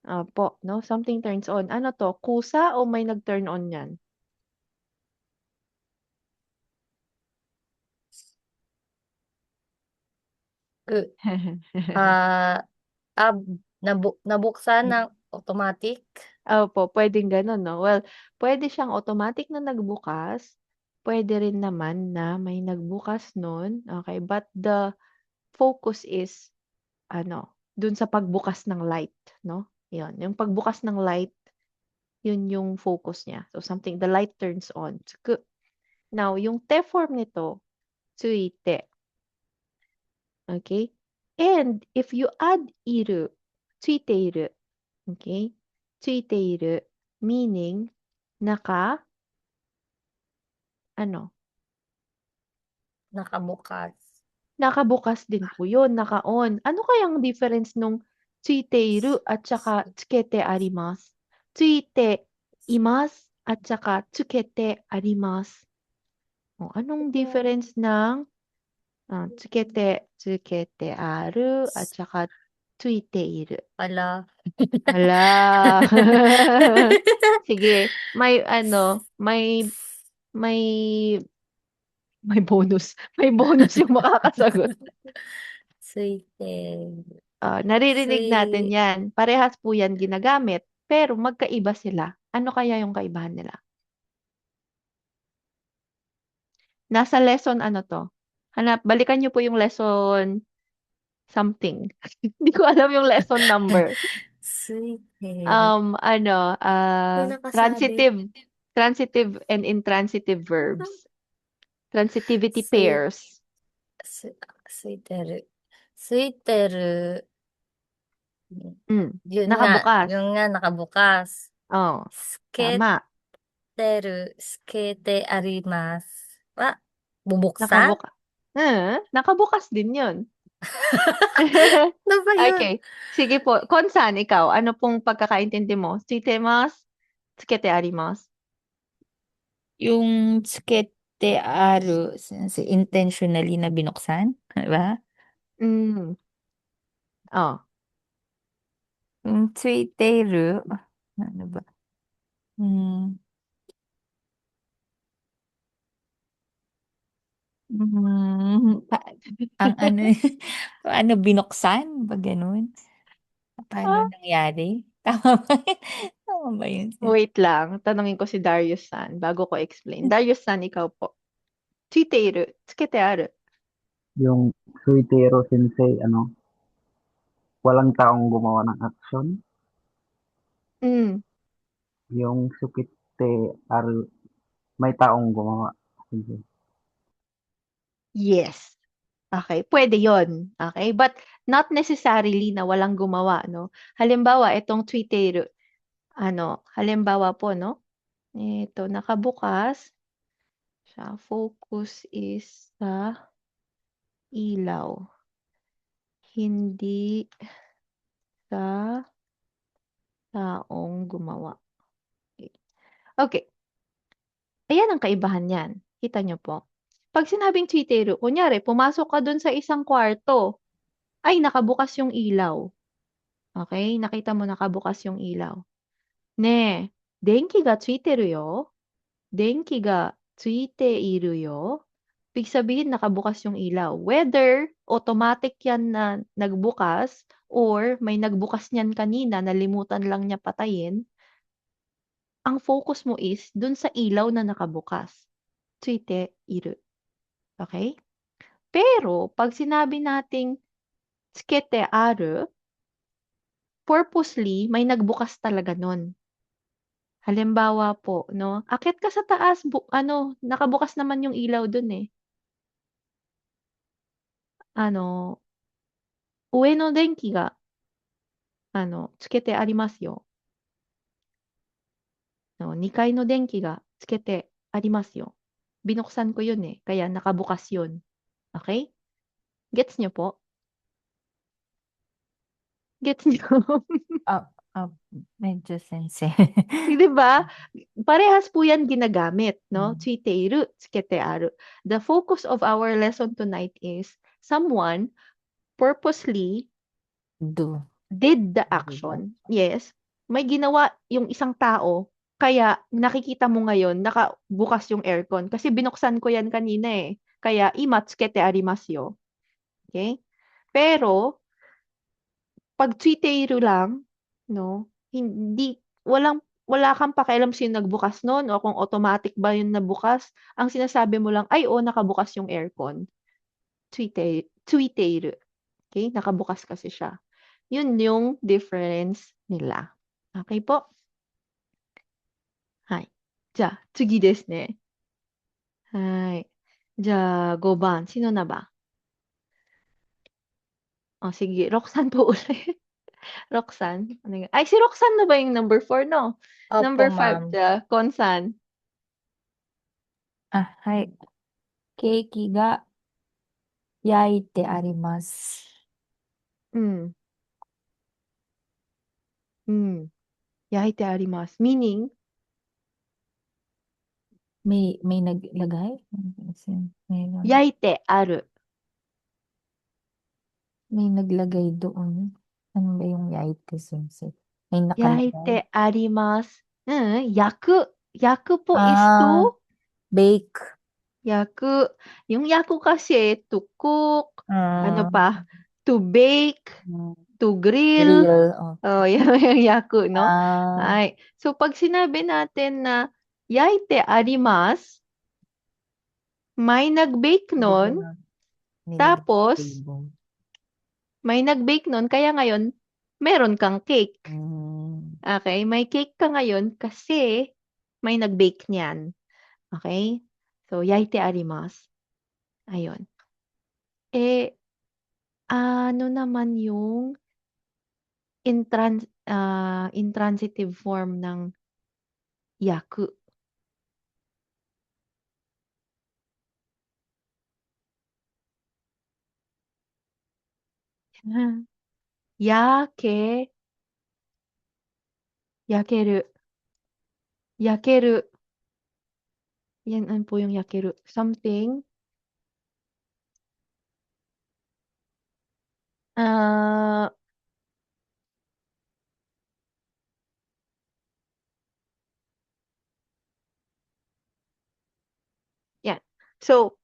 on. Po, no? Something turns on. Ano to? Kusa o may nag-turn on yan? Nabuksan ng automatic. Opo, pwedeng gano'n, no? Well, pwede siyang automatic na nagbukas. Pwede rin naman na may nagbukas nun. Okay, but the focus is, dun sa pagbukas ng light, no? Yun, yung pagbukas ng light, yun yung focus niya. So, something, the light turns on. Tsuku. Now, yung te form nito, tsuite. Okay? And if you add iru, tsuiteiru. Okay? Tsuiteiru, meaning ano? Nakabukas. Nakabukas din po yun, naka-on. Ano kayang difference nung tsuiteiru at saka tsukete arimasu? Tsuite imasu at saka tsukete arimasu. O, anong difference ng tsukete aru at saka tsuiteiru? Ala. Hala. Sige, may may may bonus. May bonus yung makakasagot. Suite. Naririnig natin Sui. 'yan. Parehas po 'yan ginagamit, pero magkaiba sila. Ano kaya yung kaibahan nila? Nasa lesson ano 'to? Balikan niyo po yung lesson something. Hindi ko alam yung lesson number. Suite. Ano, Yung nakasabi. transitive and intransitive verbs. Transitivity Sui, pairs. suiteru. Suiteru. Yun nga. Nakabukas. Yung nga nakabukas. Oh, Sketeru. tama. Skete arimasu. Bubuksan? Nakabukas. Nakabukas din 'yun. Ano ba yun? Okay. Sige po. Konsan, ikaw, ano pong pagkakaintindi mo? Tsuketemasu, tsukete arimasu. Yung tsukete aru, intentionally na binuksan, diba? Mm. Oh. Yung tsuiteiru, ano ba? Ang ano, paano binuksan? Ba ganun? Paano nangyari? Tama ba yun? Tama ba yun? Wait lang. Tanungin ko si Darius-san bago ko explain. Darius-san, ikaw po. Tsuketeiru, tsukete aru. Yung Suitero Sensei, walang taong gumawa ng action. Mm. Yung Sukite Aru, may taong gumawa. Sensei. Yes. Okay, pwede 'yon. Okay? But not necessarily na walang gumawa, no? Halimbawa, itong Tsuketeiru, halimbawa po, no? Ito, nakabukas. Siya, focus is sa ilaw. Hindi sa taong gumawa. Okay. Ayan ang kaibahan niyan. Kita niyo po. Pag sinabing Tsuketeiru, kunyari, pumasok ka dun sa isang kwarto, ay nakabukas yung ilaw. Okay? Nakita mo nakabukas yung ilaw. Ne, denki ga tsuiteru yo. Denki ga tsuiteiru yo. Ibig sabihin nakabukas yung ilaw. Whether automatic yan na nagbukas or may nagbukas niyan kanina, nalimutan lang niya patayin, ang focus mo is dun sa ilaw na nakabukas. Tsuiteiru. Okay? Pero pag sinabi nating tsukete aru, purposely may nagbukas talaga nun. Halimbawa po, no? Akyat ka sa taas, nakabukas naman yung ilaw dun eh. Ue no denki ga, tsukete arimasu yo. 2階の電気がつけてありますよ. Binuksan ko yun eh, kaya nakabukas yun. Okay? Gets nyo po? Gets nyo? Medyo sensei. Di ba? Parehas po yan ginagamit, no? Tsuiteiru, tsukete aru. The focus of our lesson tonight is someone purposely did the action. Yes. May ginawa yung isang tao, kaya nakikita mo ngayon, nakabukas yung aircon. Kasi binuksan ko yan kanina eh. Kaya, ima tsukete arimasu yo. Okay? Pero, pag Tsuiteiru lang, no? Wala kang pakialam sino nagbukas nun o kung automatic ba yun nabukas. Ang sinasabi mo lang, ay, nakabukas yung aircon. Tsuiteiru. Okay? Nakabukas kasi siya. Yun yung difference nila. Okay po? Hai. じゃあ、次ですね。はい。じゃあ、5番。Sino na ba? Oh, sige. Roxanne po ulit. Roxanne. Ano yun? Ay, si Roxanne na ba yung number 4, no? Opo, Number 5, ma'am. Konsan. あ、はい。ケーキが焼いてあります。 Mm. Mm. Yaite arimasu. Meaning, May naglagay? Meron. yaite aru. May naglagay doon. Ano ba yung yaite sensei? May nakalagay. Yaite arimasu. Yaku. Yaku po is Ah, to bake. yaku. Yung yaku kasi to cook. Ano Ah, pa? To bake. mm, To grill. grill. Oh. Oh, yan yung yaku, no? Ah, Ay. So, pag sinabi natin na yaite arimasu, may nag-bake hindi ko nun, na nilagay sa tapos table. may nag-bake nun, kaya ngayon, meron kang cake. Mm, Okay? May cake ka ngayon kasi may nag-bake niyan. Okay? So, yaite arimasu. Ayun. Eh, ano naman yung intransitive form ng yaku? Yake, yakeru. Yakeru. Yan ano po yung yakeru. Something. Ah, yan. So,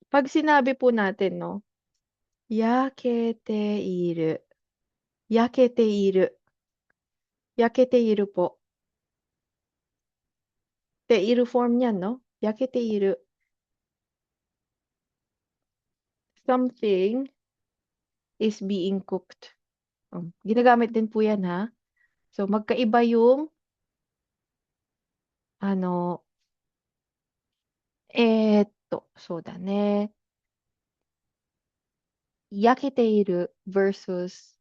pag sinabi po natin, no, yakete iru. Yakete iru. Yakete iru po. Te iru form niyan, no? Yakete iru. Something is being cooked. Ginagamit din po yan, ha? So, magkaiba yung, ano, so da ne. Yakete iru versus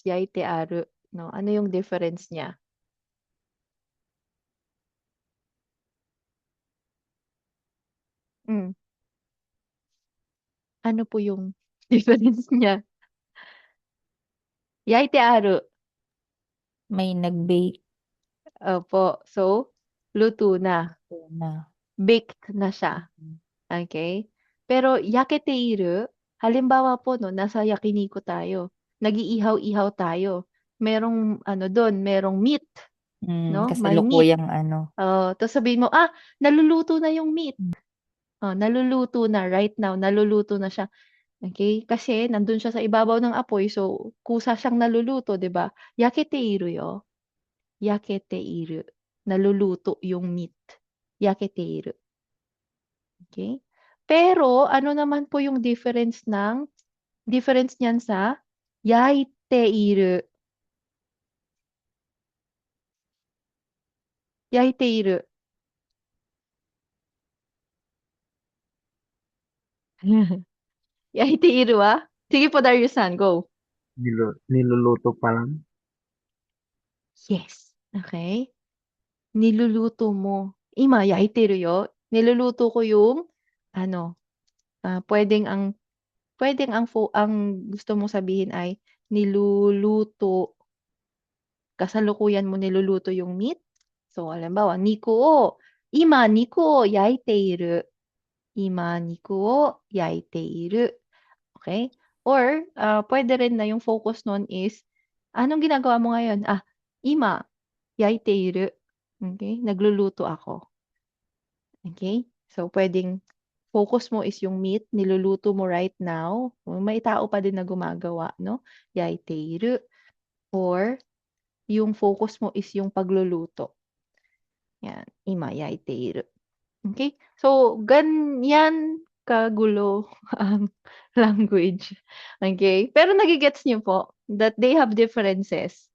yaite aru. No? Ano yung difference niya? Mm. Ano po yung difference niya? Yaite aru. may nag-bake Opo. So, luto na. na. Baked na siya. Okay? Pero yaketeiru, halimbawa po no, nasa yakiniku tayo. Nag-iihaw-ihaw tayo. Merong ano doon, merong meat, no? May meat. Kasalukuyang ano. Tapos sabihin mo, naluluto na yung meat. Naluluto na right now, naluluto na siya. Okay? Kasi nandun siya sa ibabaw ng apoy, so kusa siyang naluluto, 'di ba? Yaketeiru yo. Yaketeiru. Naluluto yung meat. Yaketeiru. Okay? Pero ano naman po yung difference niyan sa yaiteiru. Yaiteiru. Yaiteiru Sige po, Darius-san, go. Niluluto pa lang. Yes. Okay? Niluluto mo. Ima, yaiteiru yo. Niluluto ko yung ano, pwedeng ang gusto mo sabihin ay niluluto, kasalukuyan mo niluluto yung meat. So, halimbawa, niku o yaiteiru. Ima, niku o yaiteiru. Okay? Or, pwede rin na yung focus nun is, anong ginagawa mo ngayon? Ima, yaiteiru. Okay? Nagluluto ako. Okay? So, pwedeng focus mo is yung meat, niluluto mo right now. May tao pa din na gumagawa, no? Yaiteiru. Or, yung focus mo is yung pagluluto. Yan. Ima, yaiteiru. Okay? So, ganyan kagulo ang language. Okay? Pero nagigets niyo po that they have differences.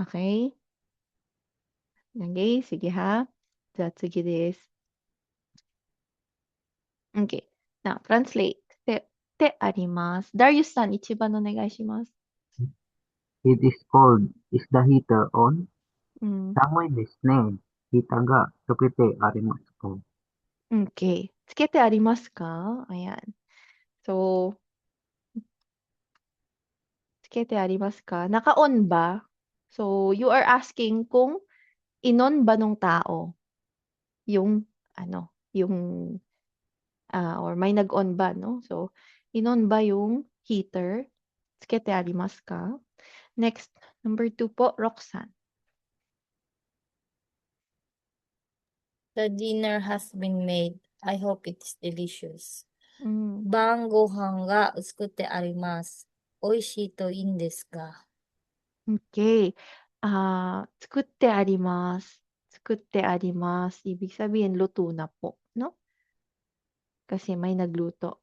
Okay? Okay, sige ha. じゃあ次です。Okay. Now, translate. ってあります。Darius さん、一番お願いします。It is cold. Is the heater on? うん。寒いですね。ヒーターがつけてありますか？ Okay. つけてありますか Ayan. So, つけてありますか? Naka-on ba? So, you are asking kung inon ba nung tao yung, yung, or may nag-on ba, no? So, inon ba yung heater? Tsukete arimasu ka? Next, number 2 po, Roxanne. The dinner has been made. I hope it is delicious. Mm. 晩ご飯が作ってあります。美味しいといいんですが。Okay. Tsukute arimasu. Tsukute arimasu. Ibig sabihin, luto na po, no? Kasi may nagluto.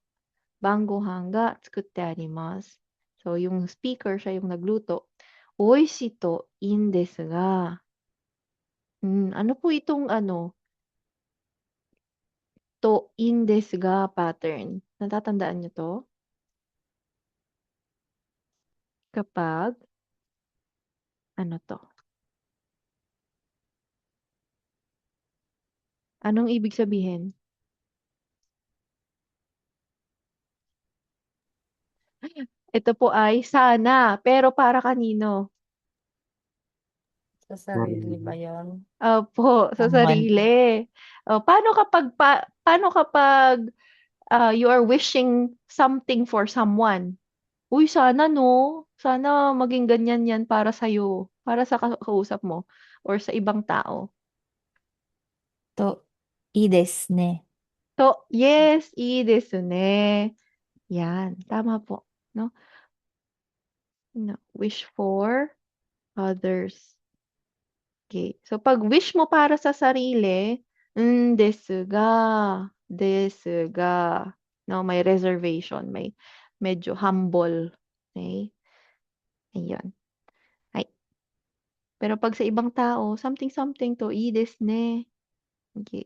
Banggohan ga tsukute arimasu. So, yung speaker, siya yung nagluto. Oishi to in desu ga. Ano po itong to in desu ga pattern? Natatandaan niyo to? Kapag, ano to? Anong ibig sabihin? Ito po ay sana, pero para kanino? Sa sarili ba yun? Opo, sa Someone. sarili. Paano kapag you are wishing something for someone? Uy, sana no, sana maging ganyan yan para sa'yo, para sa kausap mo, or sa ibang tao. To, いいですね。To, yes, i desu ne. Yan, tama po. No? No, wish for others. Okay. So, pag wish mo para sa sarili, desu ga. No, may reservation, may medyo humble. Okay? Ayun. Ay. Pero pag sa ibang tao, something something to, ii desu ne. Okay.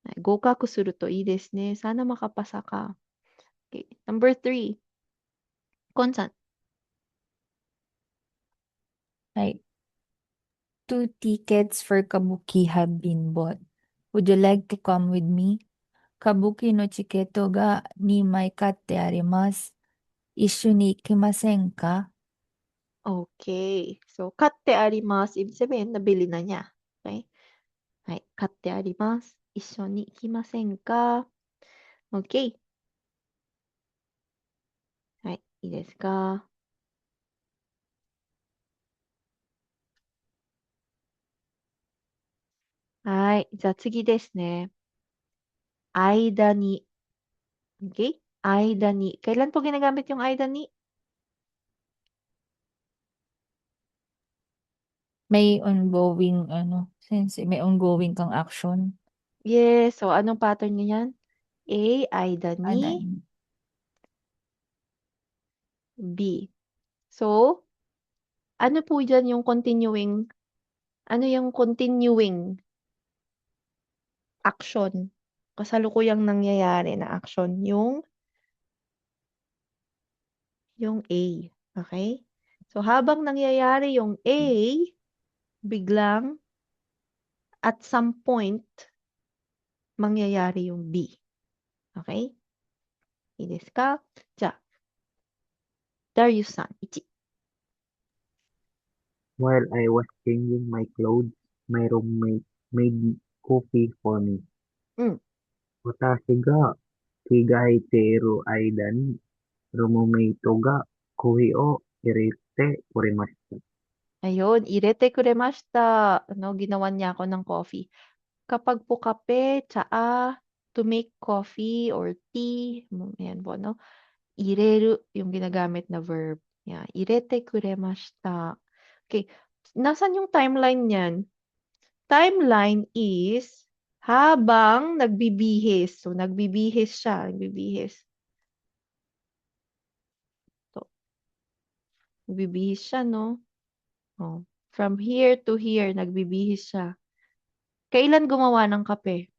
Ay, gokaku suru to ii desu ne. Sana makapasa ka. Okay. Number 3. Konsan. はい。Two tickets for Kabuki have been bought. Would you like to come with me? Kabuki no chiketo ga 2枚買ってあります。一緒に行きませんか? Okay. So, katte arimasu. Ibig sabihin, nabili na niya. Okay? Ay, katte arimasu. Issho ni ikimasen ka? Okay. はい、いいですか？はい。じゃあ次ですね。間に。Okay? 間に。Kailan po ginagamit yung 間に? May ongoing, since may ongoing kang action. Yes. So, anong pattern niyan? A, 間 Ano,に. B. So, ano po dyan yung continuing, ano yung continuing action? Kasalukuyang nangyayari na action. Yung A. Okay? So, habang nangyayari yung A, biglang, at some point, mangyayari yung B. Okay? いいですか? じゃあ、Darius さん、1。While I was changing my clothes, my roommate made coffee for me. うん。私が着替えている間に、ルームメイトがコーヒーを入れてくれました。Ayun, irete kuremashita. Ginawan niya ako ng coffee. Kapag po kape, tsaa, to make coffee or tea, yan po, no? Ireru, yung ginagamit na verb. Yan, irete kuremashita. Okay, nasan yung timeline niyan? Timeline is habang nagbibihis. So, nagbibihis siya. Nagbibihis. So, nagbibihis siya, no? Oh. From here to here, nagbibihis siya. Kailan gumawa ng kape?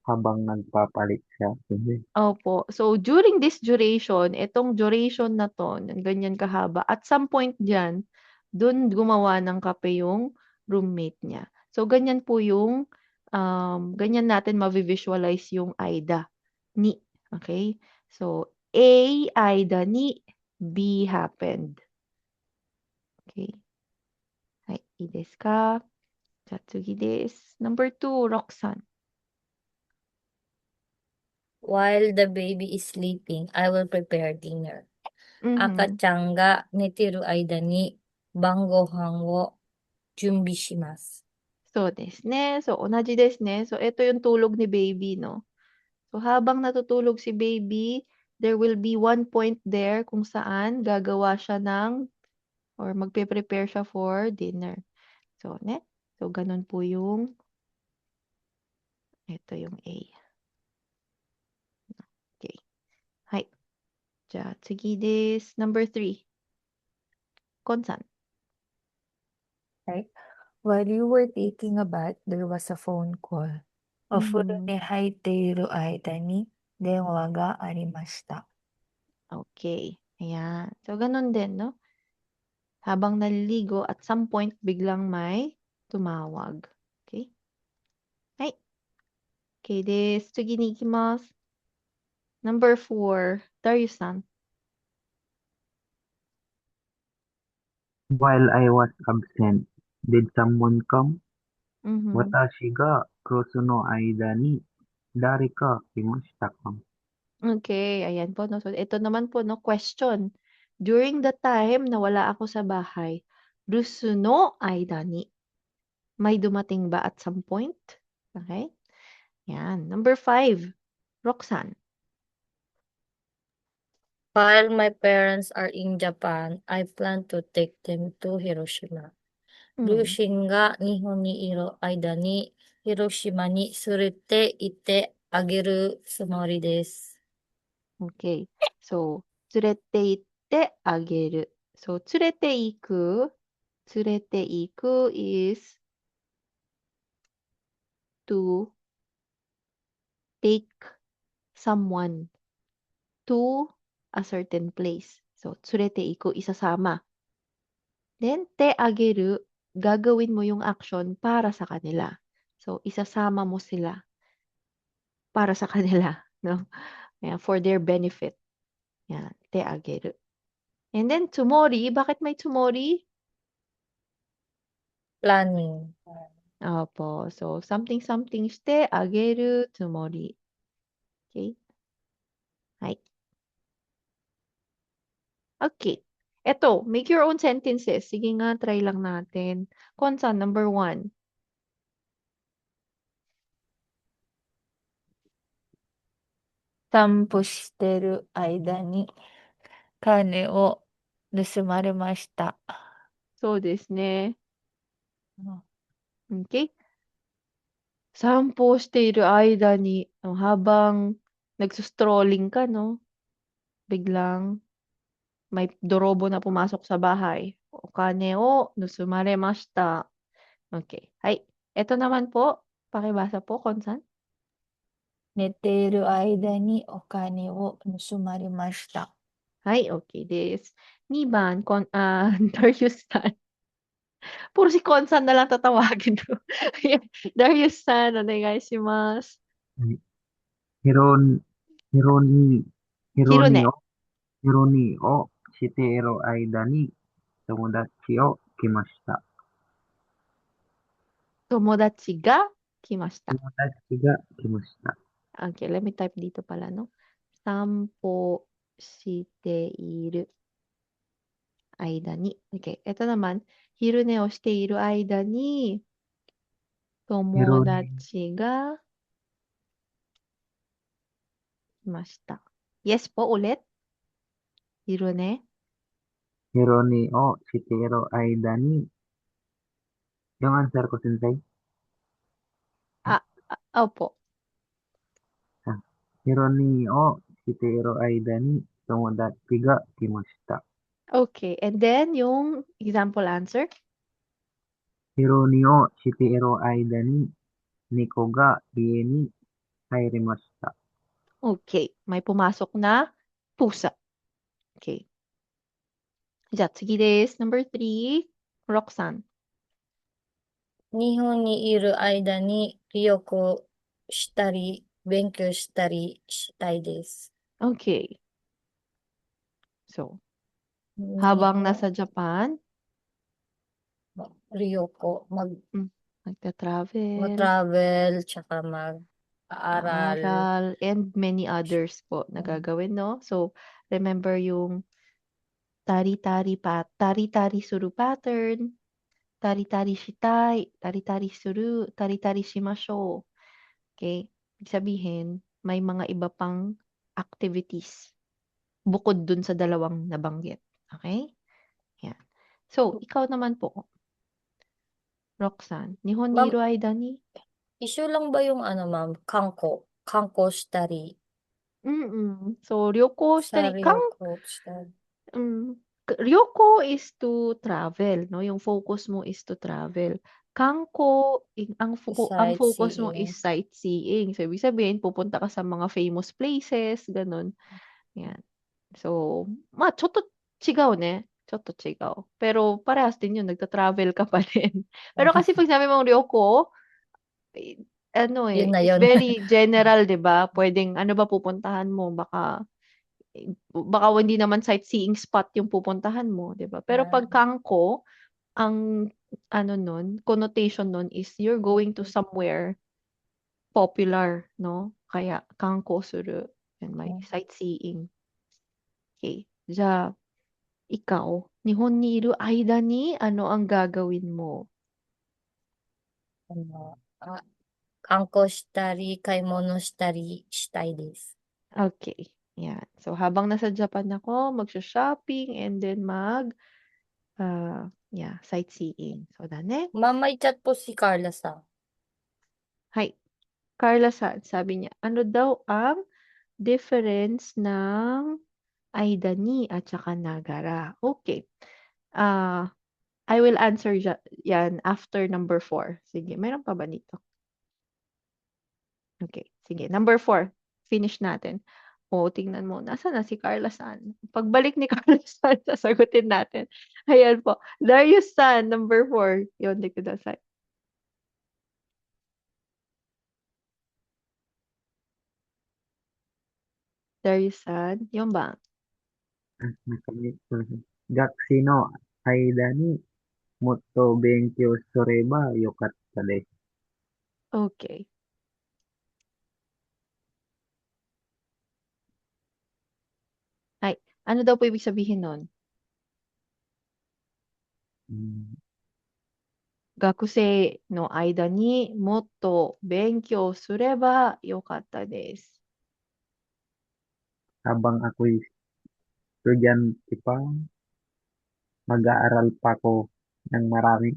Habang nagpapalit siya. Sige. Opo. So, during this duration, itong duration na to, ganyan kahaba, at some point dyan, dun gumawa ng kape yung roommate niya. So, ganyan po yung, ganyan natin ma-visualize yung AIDA. Ni. Okay? So, A, AIDA ni, B happened. Okay? Hai,いいですか? じゃあ次です. Number 2, Roxanne. While the baby is sleeping, I will prepare dinner. Mhm. 赤ちゃんが寝てる間に晩ご飯を準備します。そうですね. So, 同じですね. So, ito yung tulog ni baby, no? So, habang natutulog si baby, there will be one point there kung saan gagawa siya ng or magpe-prepare siya for dinner. So, ne? So, ganun po yung ito yung A. Okay. Hai. じゃあ次です. Number 3. Konsan. Right? While you were taking a bath, there was a phone call. お風呂 Mhm. に入っている間に電話がありました。 Okay. Ayan. So, ganun din, no? Habang naliligo, at some point, biglang may tumawag. Okay? Hai. Okay, です。次に行きます. Number 4, Darius-san. While I was absent, did someone come? Mhm. 私がクロスの間に誰か来ましたか? Okay, ayan po, no? So, ito naman po, no? Question. During the time na wala ako sa bahay, rusu no aida ni, may dumating ba at some point? Okay? Yan. Number 5, Roxanne. While my parents are in Japan, I plan to take them to Hiroshima. 両 Hmm. 親が日本にいる間に広島に連れて行ってあげるつもりです。 Okay. So, 連れて行ってあげる. So, 連れて行くis to take someone to a certain place. So, 連れて行く, isasama. Then, te ageru, gagawin mo yung action para sa kanila. So, isasama mo sila para sa kanila, no? Ayan, for their benefit. Yan, te ageru. And then, tsumori, bakit may tsumori? Planning. Opo. So, something something shite ageru tsumori. Okay? Hai. Okay. Eto, make your own sentences. Sige nga, try lang natin. Konsan, number 1. 散歩してる間に金を盗まれました。そうですね。うん Okay? 散歩をしている間に, habang nagsustrolling ka, no? Biglang may dorobo na pumasok sa bahay. Okane o nusumaremashita. Okay. Hai. Ito naman po. Pakibasa po, Konsan. 寝ている間にお金を盗まれました。 Hai, okay des. 2番, Darius-san. Puro si Konsan na lang tatawagin ko. Ayan. Darius-san, onegaishimasu. ヒロニ、ヒロニ、ヒロニ Hirone. を、ヒロニをしている間に友達を来ました。Tomodachi ga kimashita. 友達が来ました。 Okay, let me type dito pala, no? 散歩している間に. Okay, ito naman. 昼寝をしている間にヒロニ、友達が来ました. Yes po, ulit. 昼寝. ヒロニをしている間に、yung answer ko, Sensei? Opo. ヒロニをしている間に tomodachi ga kimashita. Okay. And then, yung example answer? ヒロニをしている間に猫が家に入りました。 Okay. May pumasok na pusa. Okay. じゃあ次です。Number 3. Roxanne. 日本にいる間に旅行したり、勉強したりしたいです。 Okay. So, 日 habang 本、 nasa Japan, 旅行、magta-travel, mag-travel, tsaka mag-aaral. aral, and many others po na gagawin, no? So, remember yung tari-tari suru pattern, tari-tari shitai, tari-tari suru, tari-tari shimasho. Okay? Ibig sabihin, may mga iba pang activities bukod dun sa dalawang nabanggit. Okay? Yan. So, ikaw naman po, Roxanne, Nihon ni Ma'am, Aida ni? issue lang ba yung ma'am, kankoしたり、So, ryoko sa shitari, ryokoしたり。ryoko is to travel, no? Yung focus mo is to travel. Kanko, ang focus mo is sightseeing. So, ibig sabihin, pupunta ka sa mga famous places, ganun. Yan. So, chotto chigaw ne. Chotto chigaw. Pero parehas din yun, nagta-travel ka pa din. Pero kasi pag sabi mong ryoko, Yun na it's yun. very general, 'di ba? Pwedeng ano ba pupuntahan mo? Baka hindi naman sightseeing spot yung pupuntahan mo, 'di ba? Pero pag Kangko, ang ano nun, connotation nun is you're going to somewhere popular, no? Kaya Kangko suru. Yan, may sightseeing. Okay. Ikaw, Nihon ni iru aida ni ano ang gagawin mo? 観光したり、買い物したりしたいです。 Okay. Yan. So, habang nasa Japan ako, magsha-shopping and then sightseeing. So, dane. Ma'am, may chat po si Carla sa. Hi. Carla sabi niya, ano daw ang difference ng Aidani at saka Nagara? Okay. I will answer yan after number 4. Sige, meron pa ba dito? Okay, sige. Number 4. Finish natin. O, tingnan mo. Nasaan na si Carla San? Pagbalik ni Carla San, sasagutin natin. Ayan po. Darius San, number 4. Yun, di ko dasay. Darius San, yun ba? 学士の間にもっと勉強すればよかったです。 Okay. Ay, ano daw po ibig sabihin nun? うん、学生の間にもっと勉強すればよかったです。 habang ako'y estudyante pa, mag-aaral pa ako ng marami.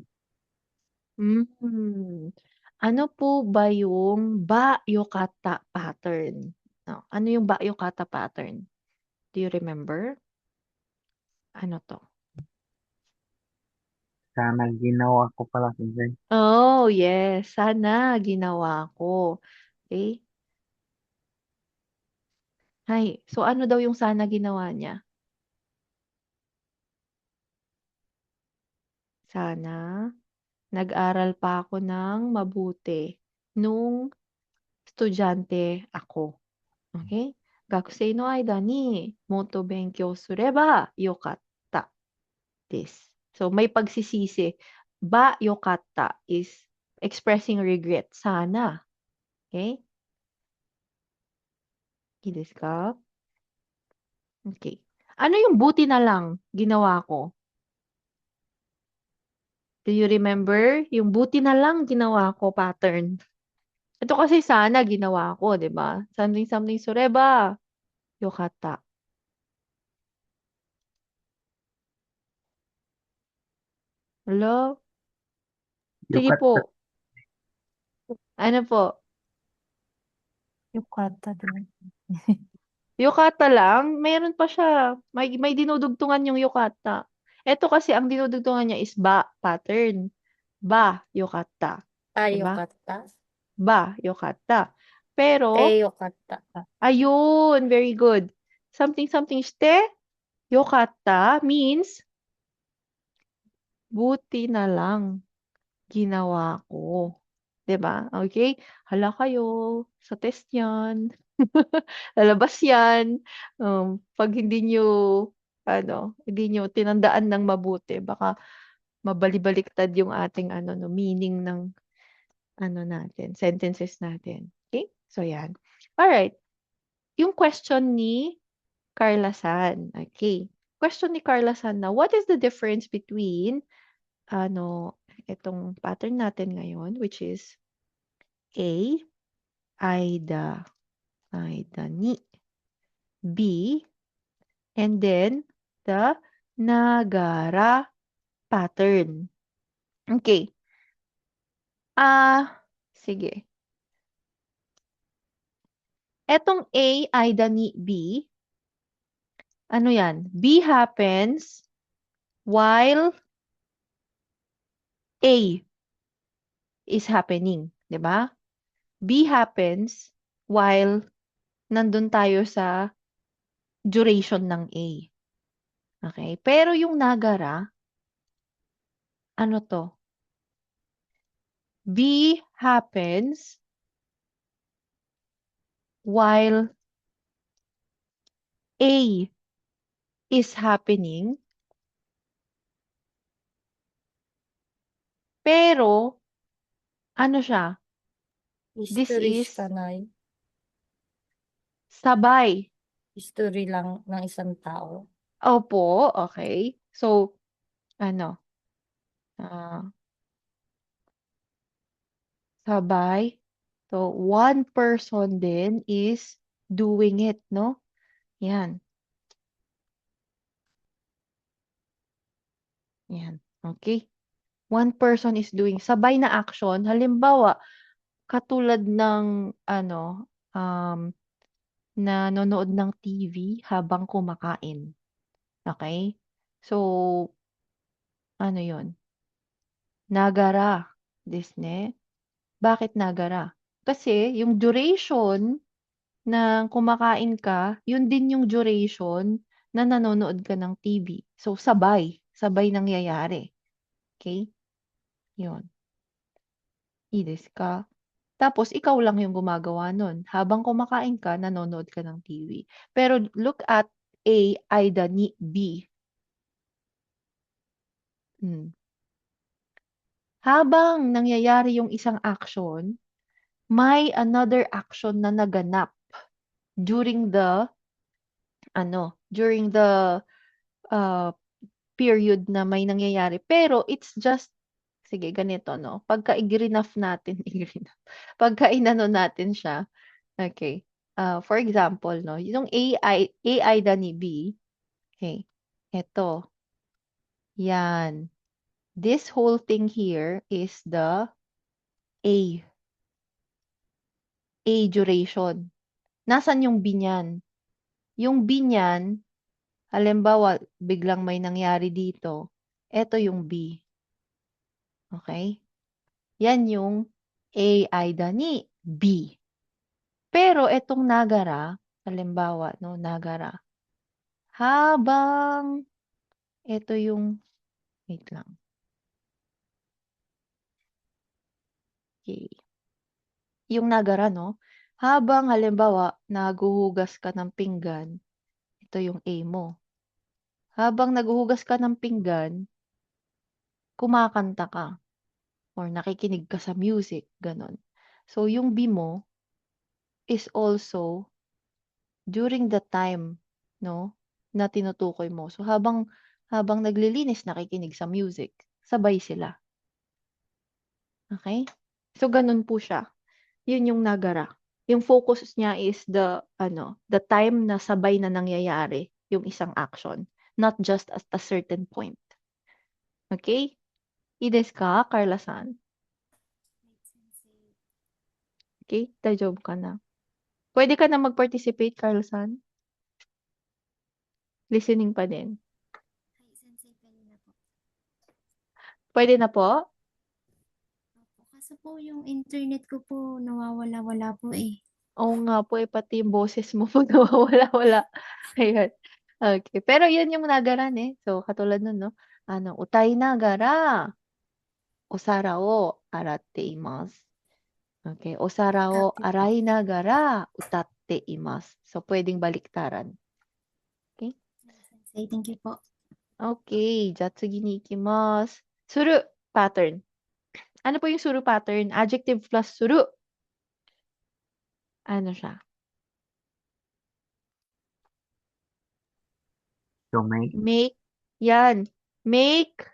Ano po ba yung ba yokata pattern? No, ano yung ba yokata pattern? Do you remember? Ano to? Sana ginawa ko pala sensei. Oh, yes. Sana ginawa ko. Okay? Hay. So, ano daw yung sana ginawa niya? Sana nag-aral pa ako ng mabuti nung estudyante ako. Okay? Gakusei no aida ni moto benkyou sureba yokatta desu. So, may pagsisisi. Ba yokatta is expressing regret. Sana. Okay? いいですか? Okay. Ano yung buti na lang ginawa ko? Do you remember? Yung buti na lang ginawa ko pattern. Ito kasi sana ginawa ko, 'di ba? Something sureba yokatta. Hello? Sige よかった。po. Ano po? よかったです。Yukata lang, meron pa siya. May dinudugtungan yung yukata. Ito kasi ang dinudugtungan niya is ba pattern. Ba, yukata. Diba? Yokatta. Ba, yukata. Pero, Yokatta. ayun, very good. Something something shite, yukata means buti na lang ginawa ko. 'Di ba? Okay? Hala kayo, sa test 'yan. Lalabas 'yan. 'Pag hindi niyo tinandaan ng mabuti, baka mabalibaliktad yung ating no, meaning ng natin, sentences natin. Okay? So 'yan. Alright. Yung question ni Carla San. Okay. Question ni Carla San na, what is the difference between itong pattern natin ngayon, which is A, Aida, ni, B, and then the Nagara pattern. Okay. Sige. Etong A, Aida, ni, B, ano yan? B happens while A is happening. 'Di ba? B happens while nandun tayo sa duration ng A. Okay? Pero yung Nagara, ano to? B happens while A is happening, pero ano siya? This History is shikanai. sabay. History lang ng isang tao. Opo, okay. So, ano? Sabay. So, one person din is doing it, no? Yan. Yan. Okay. One person is doing sabay na action. Halimbawa, katulad ng nanonood ng TV habang kumakain. Okay? So, ano yon? Nagara. Disne. Bakit nagara? Kasi yung duration ng kumakain ka, yun din yung duration na nanonood ka ng TV. So, sabay. Sabay nangyayari. Okay? Yun. Ides ka. Tapos, ikaw lang yung gumagawa nun. Habang kumakain ka, nanonood ka ng TV. Pero, look at A, Aida, ni, B. Habang nangyayari yung isang action, may another action na naganap during the uh, period na may nangyayari. Pero it's just, sige, ganito, no? Pagka i-greenup natin, pagka inano natin siya, okay. For example, no, yung AI ni B, okay, eto, yan. This whole thing here is the A duration. Nasaan yung B niyan? Yung B niyan, halimbawa, biglang may nangyari dito, eto yung B. Okay? Yan yung A, Aida, ni B. Pero etong Nagara, halimbawa, no, Nagara, habang ito yung, wait lang. Okay. Yung Nagara, no, habang halimbawa, naguhugas ka ng pinggan, ito yung A mo. Habang naguhugas ka ng pinggan, kumakanta ka or nakikinig ka sa music, ganon. So, yung B mo is also during the time, no, na tinutukoy mo. So, habang naglilinis, nakikinig sa music, sabay sila. Okay? So, ganun po siya. Yun yung Nagara. Yung focus niya is the time na sabay na nangyayari yung isang action, not just at a certain point. Okay? Ides ka, Carla-san? Okay? Dajob ka na. Pwede ka na mag-participate, Carla-san? Listening pa din. Ay, sensei, pwede na po. Pwede na po? Opo, kaso po yung internet ko po nawawala-wala po eh. Oo nga po, pati yung boses mo po nawawala-wala. Ayan. Okay. Pero yun yung nagaran eh. So, katulad nun, no? Utai nagara, osara o aratte imasu. Okay. Osara o Copy po. arai nagara, utatte imasu. So, pwedeng baliktaran. Okay? Sensei, thank you po. Okay. じゃあ次に行きます。する pattern. Ano po yung suru pattern? Adjective plus suru. Ano siya? To make, Make. Yan. Make.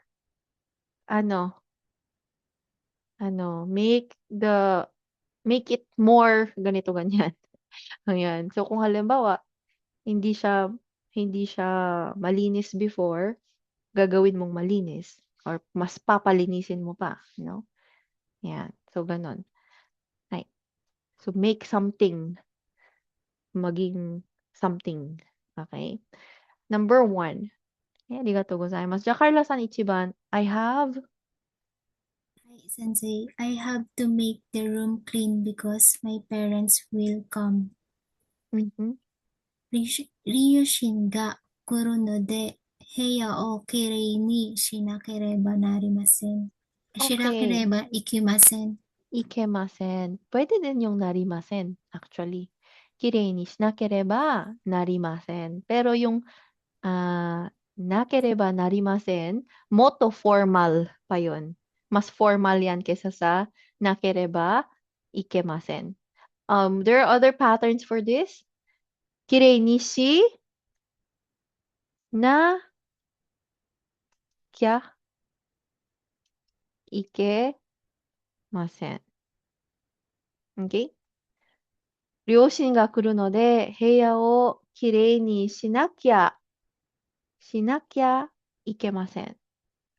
Make it more ganito ganyan. Ayan. So kung halimbawa, hindi siya hindi siya malinis before, gagawin mong malinis or mas papalinisin mo pa, no? Yan. So ganon. Ay. So make something maging something. Okay? Number 1. ありがとうございます。じゃあ、カルラさん1番。I have, Hi, Sensei. I have to make the room clean because my parents will come. Ryushin が来るので、部屋をきれいにしなければなりません。しなけれ Okay. ばいけません。 Ikemasen. Pwede din yung narimasen, actually. Kirei ni shinakereba narimasen. Pero yung nakereba narimasen, moto formal pa yun. Mas formal yan kesa sa nakereba ikemasen. There are other patterns for this. Kirei ni shi na kya ikemasen. Okay? 両親が来るので、部屋をきれいにしなきゃいけません。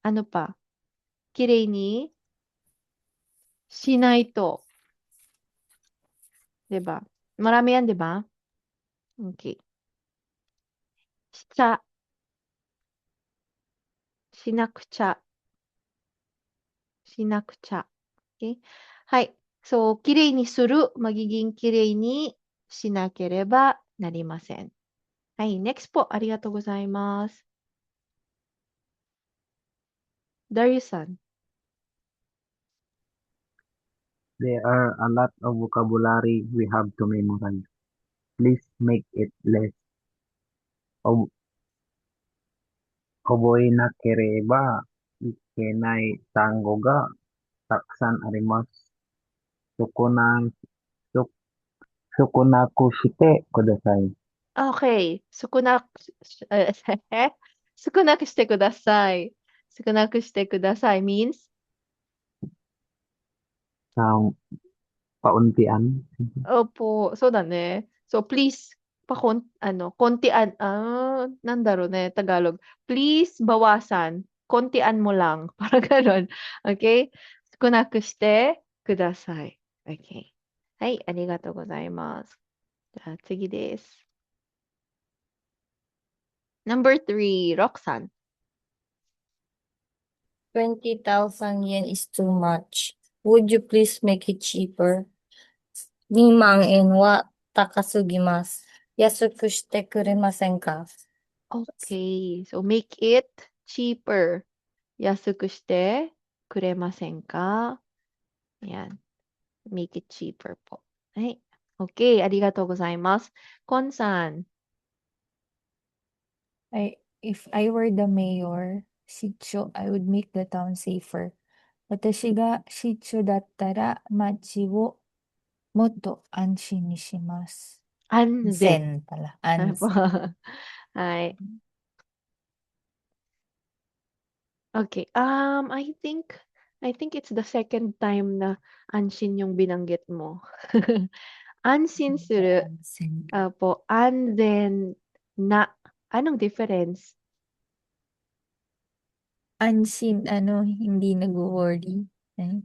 Ano pa? きれいにしないと。Diba? Marami yan, diba? Okay. しなくちゃ。Okay? はい。So, きれいにする、magiging きれいにしなければなりません。はい。Next po. ありがとうございます。Darius-san. there are a lot of vocabulary we have to memorize. Please make it less. O- Oboe nakereba ikenai tango ga taksan arimasu. Sukunan, suk, sukunaku shite kudasai. Okay. 少なくしてください。少なくしてください means? Sa pauntian. Opo, そうだね。So, please, kontian, Tagalog. Please, bawasan. Kontian mo lang. Parang ganon. Okay? 少なくしてください。Okay. はい、ありがとうございます。じゃあ、次です。Number 3, Roxanne. 20,000 yen is too much. Would you please make it cheaper? 2万円は高すぎます。安くしてくれませんか? Okay. So, make it cheaper. 安くしてくれませんか? Yan. Make it cheaper po. はい。Okay. ありがとうございます。Kon-san. If I were the mayor, Shicho, I would make the town safer. 私が市長だったら街をもっと安心にします。Anzen. pala. Ano po? Anzen. Ay. Okay. I think it's the second time na anshin yung binanggit mo. Ansin suru. Anzen. Po. Anzen na. Anong difference? Ansin, hindi nag-worry.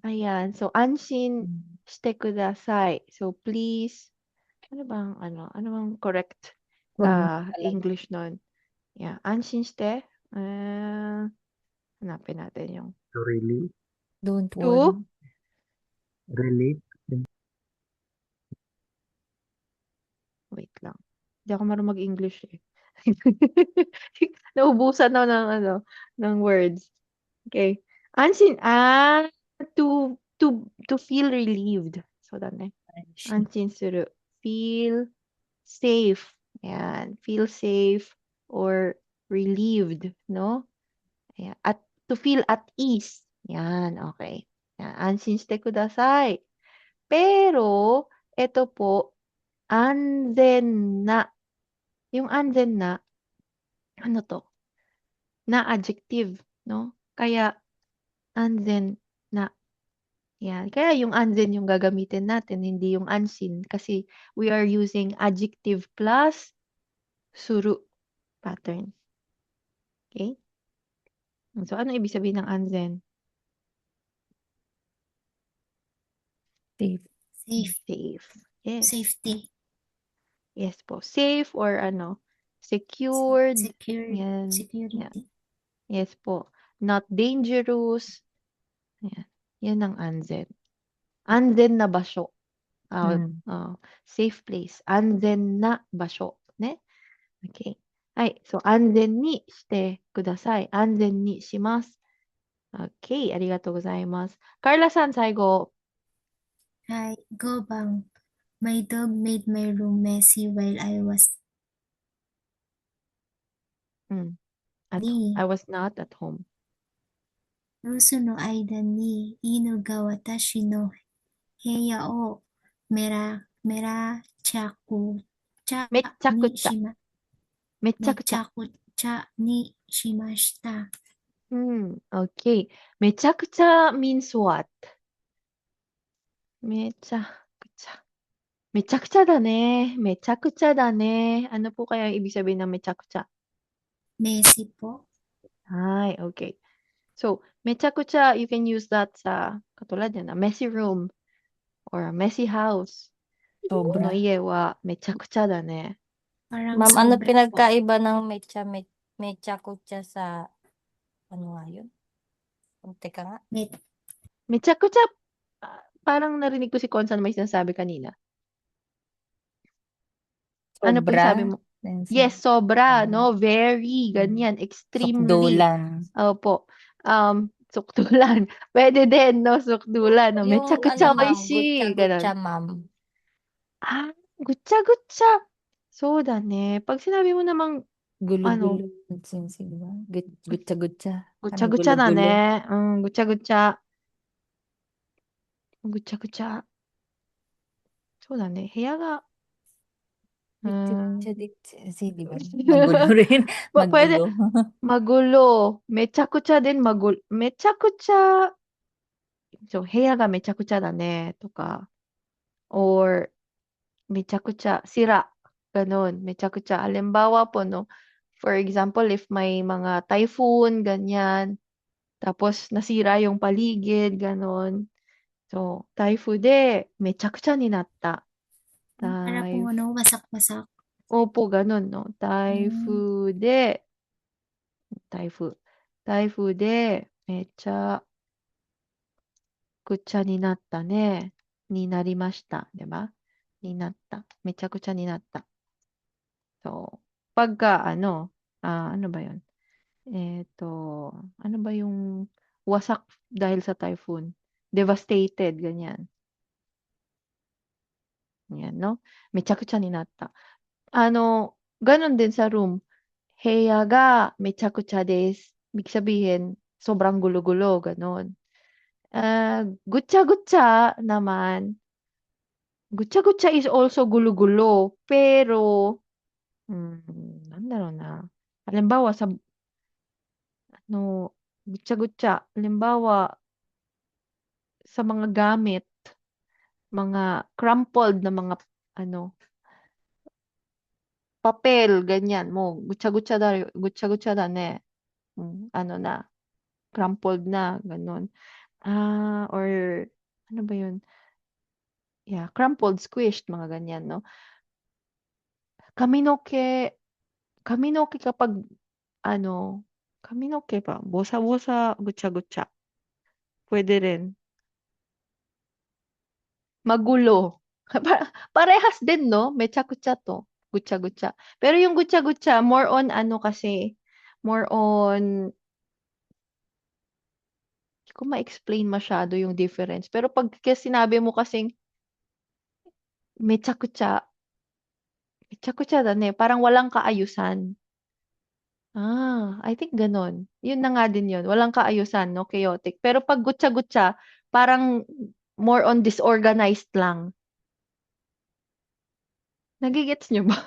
Ayan. So, anshin shite kudasai. So, please. Ano bang correct Wag mo pala- English nun? Yeah, anshin shite. Hanapin natin yung To relieve. Don't to. worry. Relieve. Wait lang. Hindi ako marunong mag-English eh. Naubusan na ng ano, ng words. Okay. Anshin, to feel relieved. So, dane. Anshin suru. Feel safe. Ayan. Feel safe or relieved, no? Ayan. At to feel at ease. Yan, okay. Yan. Anshin shite kudasai. Pero, ito po, anzen na. Yung anzen na, ano to? Na adjective, no? Kaya, anzen na. Yan. Kaya yung anzen yung gagamitin natin, hindi yung anshin. Kasi we are using adjective plus suru pattern. Okay? So, ano ibig sabihin ng anzen? Safe. Safe. Safe. Yes. Safety. Yes po. Safe or ano, secured. Yan. Yan. Security. Yes po. Not dangerous. Yan. Yan ang anzen. Anzen na basyo. Mm. Safe place. Anzen na basyo. Ne? Okay. はい。そう、安全にしてください。安全にします。Okay. ありがとうございます。カーラさん、最後。Hi, go bang. My dog made my room messy while I was I に was not at home. 留守の間に犬が私の部屋をめらちゃくちゃめっちゃくちゃ。にしま、めっちめゃくちゃ。ちゃくちゃにしました。Okay. めちゃくちゃ means what? めちゃくちゃ。めちゃくちゃだね。めちゃくちゃだね。Ano po kaya ang ibig sabihin ng めちゃくちゃ? Messy po. Hi, okay. So, めちゃくちゃ, you can use that sa, katulad yan, a messy room or a messy house. Sobra. この家はめちゃくちゃだね. Parang Ma'am, ano sobra po. pinagkaiba ng mecha kutsa sa, ano nga yun? Teka nga. May, めちゃくちゃ, parang narinig ko si Consan may sinasabi kanina. Ano po yung sabi Sobra. mo? Yes, sobra, no? Ano, Very, ganyan, extremely. Sukdulan. Opo. Sukdulan. Pwede din, no? Sukdulan, no? Yung Mecha-kucha ano ma'am, oishi. gutya-gutya Ganon. ma'am. Gutya-gutya. So, dane. Pag sinabi mo namang, ano, Gulo-gulo. Diba? Gutya-gutya. Ano, gutya-gutya gulo-gulo. dane. Gutya-gutya. Gutya-gutya. So, dane. 部屋が、Gutya-gutya. Di ba? Magulo rin. Pwede, Magulo. magulo. Mecha-kucha din magulo. Mecha-kucha. So, 部屋がめちゃくちゃだね。とか。Or, めちゃくちゃsira. Ganon. めちゃくちゃ. Halimbawa po, no? For example, if may mga typhoon, ganyan. Tapos, nasira yung paligid, ganon. So, typhoon de, めちゃくちゃになった. para pong ano, wasak-wasak. Opo, ganon, no? Typhoon de, typhoon de, めちゃくちゃになったね。になりました。diba? になった。めちゃくちゃになった。So, pagka, ano ba yun? Ano ba yung wasak dahil sa typhoon? Devastated, ganyan. Yan, no? めちゃくちゃになった。ganon din sa room. 部屋がめちゃくちゃです. Ibig sabihin, sobrang gulo-gulo, ganon. Gutya-gutya naman. Gutya-gutya is also gulo-gulo. Pero, na. Halimbawa, gutya-gutya. Halimbawa, sa mga gamit, mga crumpled na mga, papel, ganyan mo. Gutya-gutya da ne. Na, crumpled na, ganon. Or, ano ba yun? Yeah, crumpled, squished, mga ganyan, no? Kaminoke kapag Kaminoke ba? Bosa-bosa, gutsa-gutsa. Pwede rin. Magulo. Parehas din, no? Mecha-kucha to. Gutsa-gutsa. Pero yung gutsa-gutsa, more on kasi, more on, hindi ko ma-explain masyado yung difference. Pero pag sinabi mo kasing mecha-kucha, mecha-kucha parang walang kaayusan. I think ganon. Yun na nga din yun. Walang kaayusan, no? Chaotic. Pero pag gutsa-gutsa, parang more on disorganized lang. Nagigets nyo ba?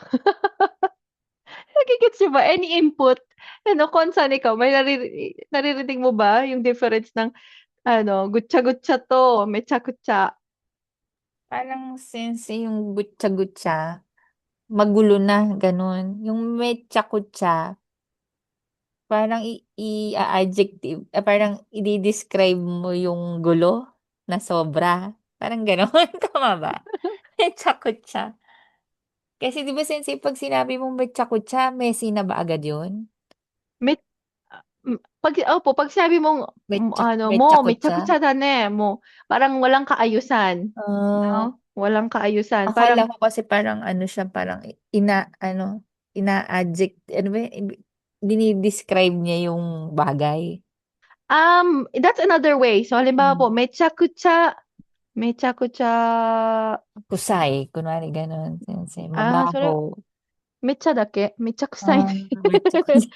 Nagigets nyo ba? Any input? Konsan ikaw, may naririnig mo ba yung difference ng gutsa-gutsa to, mecha-gutsa? Parang sensei yung gutsa-gutsa, magulo na, ganun. Yung mecha-kutsa, parang i-adjective, parang i-describe mo yung gulo na sobra. Parang ganun. Tama ba? Mecha-kutsa. Kasi di ba sensei, pag sinabi mong mecha-kutsa, messy na ba agad yun? Met, pag sinabi mong, Mecha-kutsa? mecha-gutsa parang walang kaayusan. Ah, No? Walang kaayusan. akala Parang, ko kasi parang ano siya, parang ina-adject, ano ba, dinidescribe niya yung bagay. that's another way. So, halimbawa po, mecha-gutsa, Kusay, kunwari ganun, sensei. so, Mabaho. mecha dake, mecha-kusay. Ah, mecha-kutsa.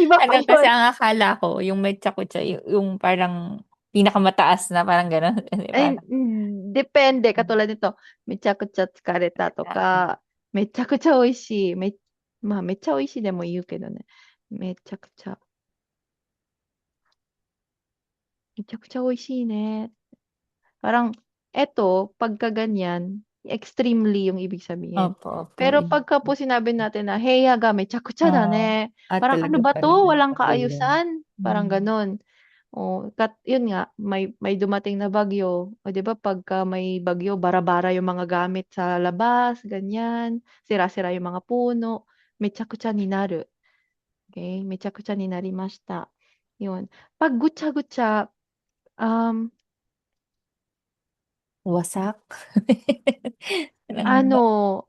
Iba pa Ano kasi yun. ang akala ko, yung mecha-kutsa, yung parang pinakamataas na parang ganun. Kasi Ay, parang, depende. Katulad nito, mecha-kucha tsukareta to ka, mecha-kucha oishii. Mecha oishii de mo iu kedo ne. Mecha-kucha, mecha-kucha oishii ne. Parang, pagka ganyan, extremely yung ibig sabihin. opo, opo. Pero pagka po sinabi natin na, heya ga mecha-kucha da ne. Parang ano Talaga ba parang to? ang Walang pagulo. kaayusan. Parang ganun. Yun nga, may dumating na bagyo. O, di ba, pagka may bagyo, bara-bara yung mga gamit sa labas, ganyan. Sira-sira yung mga puno. Mechakucha ni naru. Okay? Mechakucha ni narimashita. Yun. Pag gutsa-gutsa, um, Wasak. ano,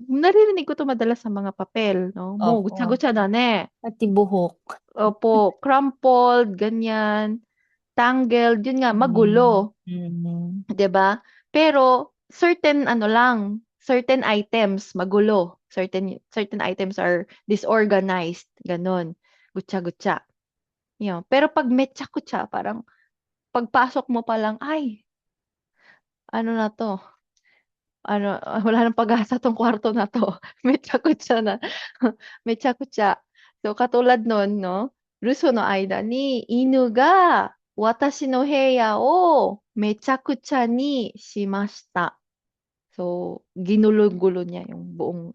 naririnig ko to madalas sa mga papel, no? Opo. Gutsa-gutsa da ne. Pati buhok. Opo, crumpled, ganyan. Tangled, yun nga, Mm. magulo. Mm. 'Di ba? Pero certain lang, certain items magulo. Certain items are disorganized, gano'n. Gutya-gutya. Yun. Pero pag metsa-kutya, parang pagpasok mo pa lang, ay, ano na 'to? Wala ng pag-asa 'tong kwarto na 'to. Metsa-kutya na. Metsa-kutya. So katulad nun, 'no? Ruso no aida ni inu ga watashi no heya o mechakutya ni shimashita. So, ginulo-gulo niya yung buong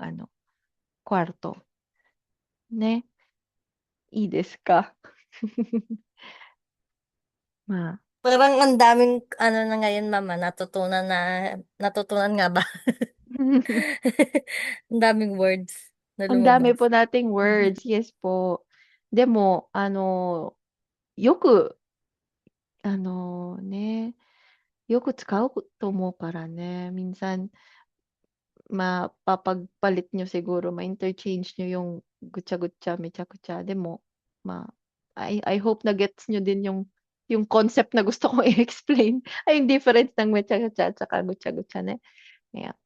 kwarto. Ne? I desu ka? Ma. Parang ang daming na ngayon, mama, natutunan nga ba? Ang daming words na Ang dami lumabas. po nating words. Yes po. Demo, yoku, ne, yoku tsukau to umou kara ne. Minsan, mapapagpalit nyo siguro, ma-interchange nyo yung gutya-gutya, mecha-kutya. Demo, I hope na gets nyo din yung concept na gusto kong i-explain. Ay, yung difference ng mecha-kutya at saka gutya-gutya ne. Yeah.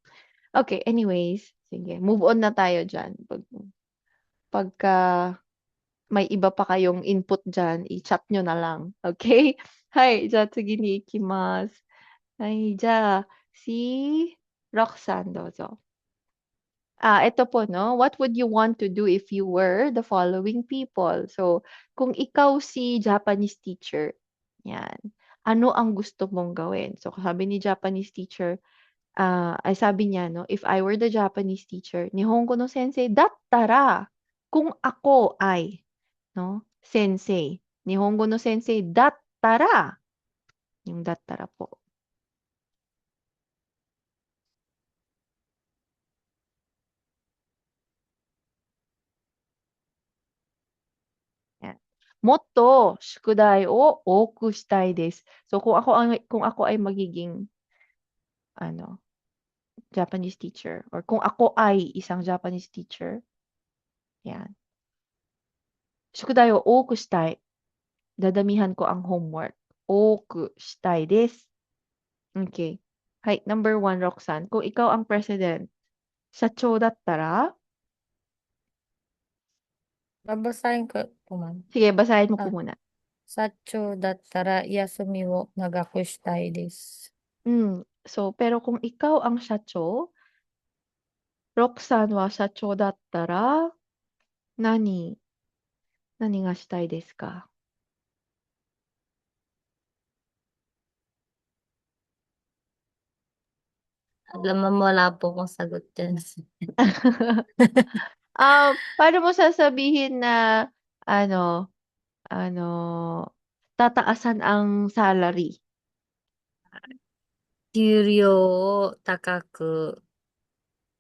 Okay, anyways. Sige, move on na tayo dyan. Pagka may iba pa kayong input dyan, i-chat nyo na lang. Okay? Hi, じゃあ次に行きます。はい、じゃあ、si Roxanne どうぞ。Ito po, no? What would you want to do if you were the following people? So, kung ikaw si Japanese teacher, yan, ano ang gusto mong gawin? So, sabi ni Japanese teacher, sabi niya, no, if I were the Japanese teacher, Nihongo no sensei dattara, kung ako ay, no, sensei. Nihongo no sensei dattara. Yung dattara po. . motto shukudai o oku shitai desu. So kung ako ay magiging ano, Japanese teacher or kung ako ay isang Japanese teacher, yan. Shukudai o oku shitai. Dadamihan ko ang homework. Oku shitai desu. Okay. Hi, number 1, Roxanne. Kung ikaw ang president, 社長だったら Babasahin ko po, ma'am. sige, basahin mo po Ah, muna. 社長だったら休みを長くしたいです。 So, pero kung ikaw ang 社長, Roxanne wa 社長だったら何がしたいですか? Alam mo, wala po akong sagot dyan. Paano mo sasabihin na ano, tataasan ang salary? 給料を高く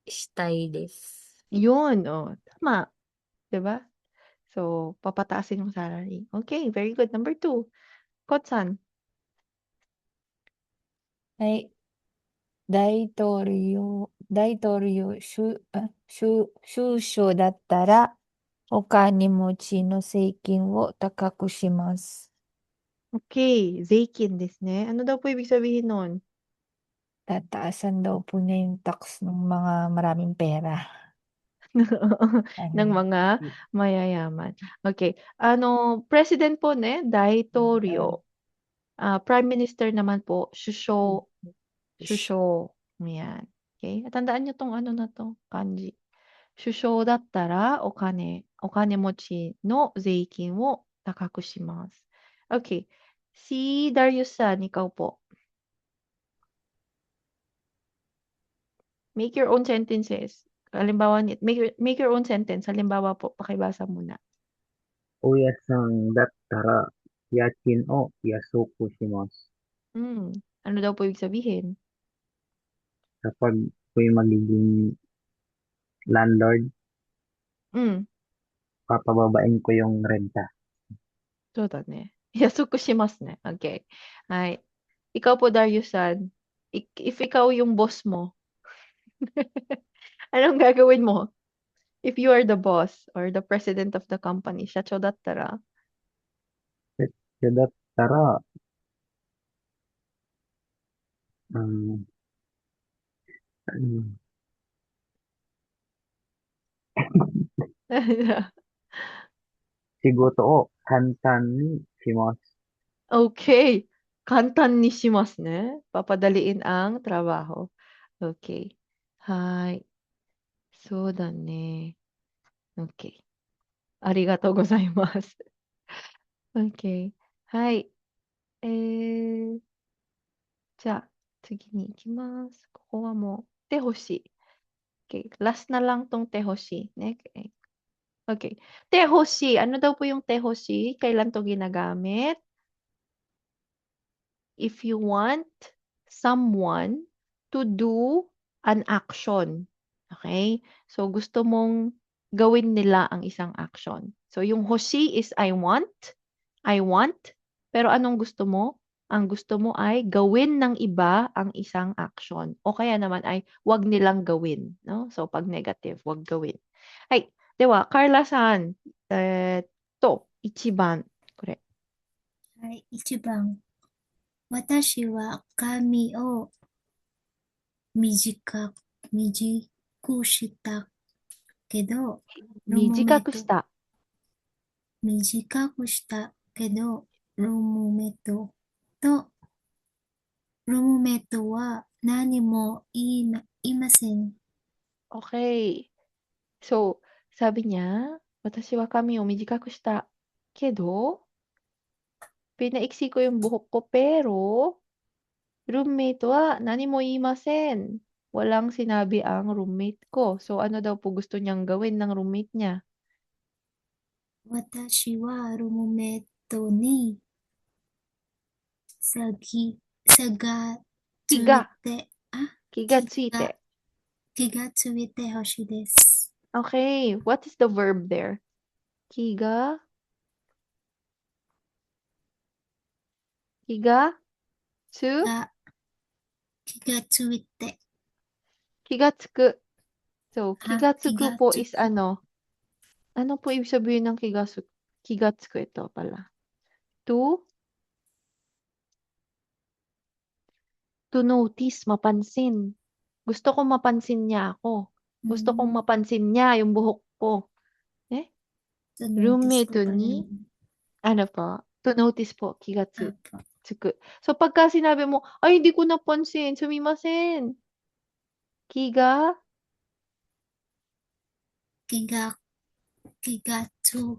したいです。 Yun, tama. 'Di ba? So, papataasin yung salary. Okay, very good. Number 2, Kotsan. はい。首相だったら、お金持ちの税金を高くします。 Okay, Zeikin desu ne. Ano daw po ibig sabihin nun? Tataasan daw po niya yung tax ng mga maraming pera. Ng Ano? mga mayayaman. Okay. President po ne, Daitorio. Prime Minister naman po, Shusho. Shusho. Yan. Okay. At tandaan niyo tong ano na to, kanji. Shusho dattara okanemochi no zeikin wo takaku shimasu. Okay. Si Darius-san, ikaw po. Make your own sentences. Halimbawa, make your own sentence. Halimbawa po, pakibasa muna. おやさんだったら、家賃を安くします。 Ano daw po ibig sabihin? Kapag ako'y magiging landlord, Mm, papababain ko yung renta. そうだね。安くしますね。Okay. Ay. Ikaw po, Darius-san. If ikaw yung boss mo, anong gagawin mo? If you are the boss or the president of the company, 社長だったら Kaya dattara, um, ano, shigoto o kantan ni shimasu. Okay. Kantan ni shimasu ne. Papadaliin ang trabaho. Okay. Hi. So da ne. Okay. Arigatou gozaimasu. Okay. Hi. じゃあ、次に行きます。ここはもう、手欲しい。Okay. Last na lang tong te hoshi. Okay. Te hoshi. Ano daw po yung te hoshi? Kailan to ginagamit? If you want someone to do an action. Okay? So, gusto mong gawin nila ang isang action. So, yung hoshi is I want. I want. Pero anong gusto mo? Ang gusto mo ay gawin ng iba ang isang action. O kaya naman ay wag nilang gawin. No? So, pag negative, wag gawin. Ay, dewa, Carla-san. To, ichiban. Correct. はい、1番。私は髪を短くしたけど、短くした。短くしたけど、ルームメイトは何も言いません。 Okay. So, sabi niya, watashi wa kami o mijikaku shita. Kedo, pinaiksi ko yung buhok ko pero roommate wa nani mo iimasen. Walang sinabi ang roommate ko. So, ano daw po gusto niyang gawin ng roommate niya? 私はルームメイトにさがついて、気がついて。気がついてほしいです。 Okay. What is the verb there? Kiga Kigatsu? Ga, kigatsuite. Kigatsuku. So, kigatsuku po is Kigatsuku. ano? Ano po ibig sabihin ng kigatsuku ito pala? To notice, mapansin. Gusto kong mapansin niya ako. Gusto kong mapansin niya yung buhok ko. Eh? To notice Roommate ko pala ni, yun. ano po? To notice po, kigatsu. Apo. So, pagka sinabi mo, ay, hindi ko napansin, sumimasen. Kiga, Kigatsu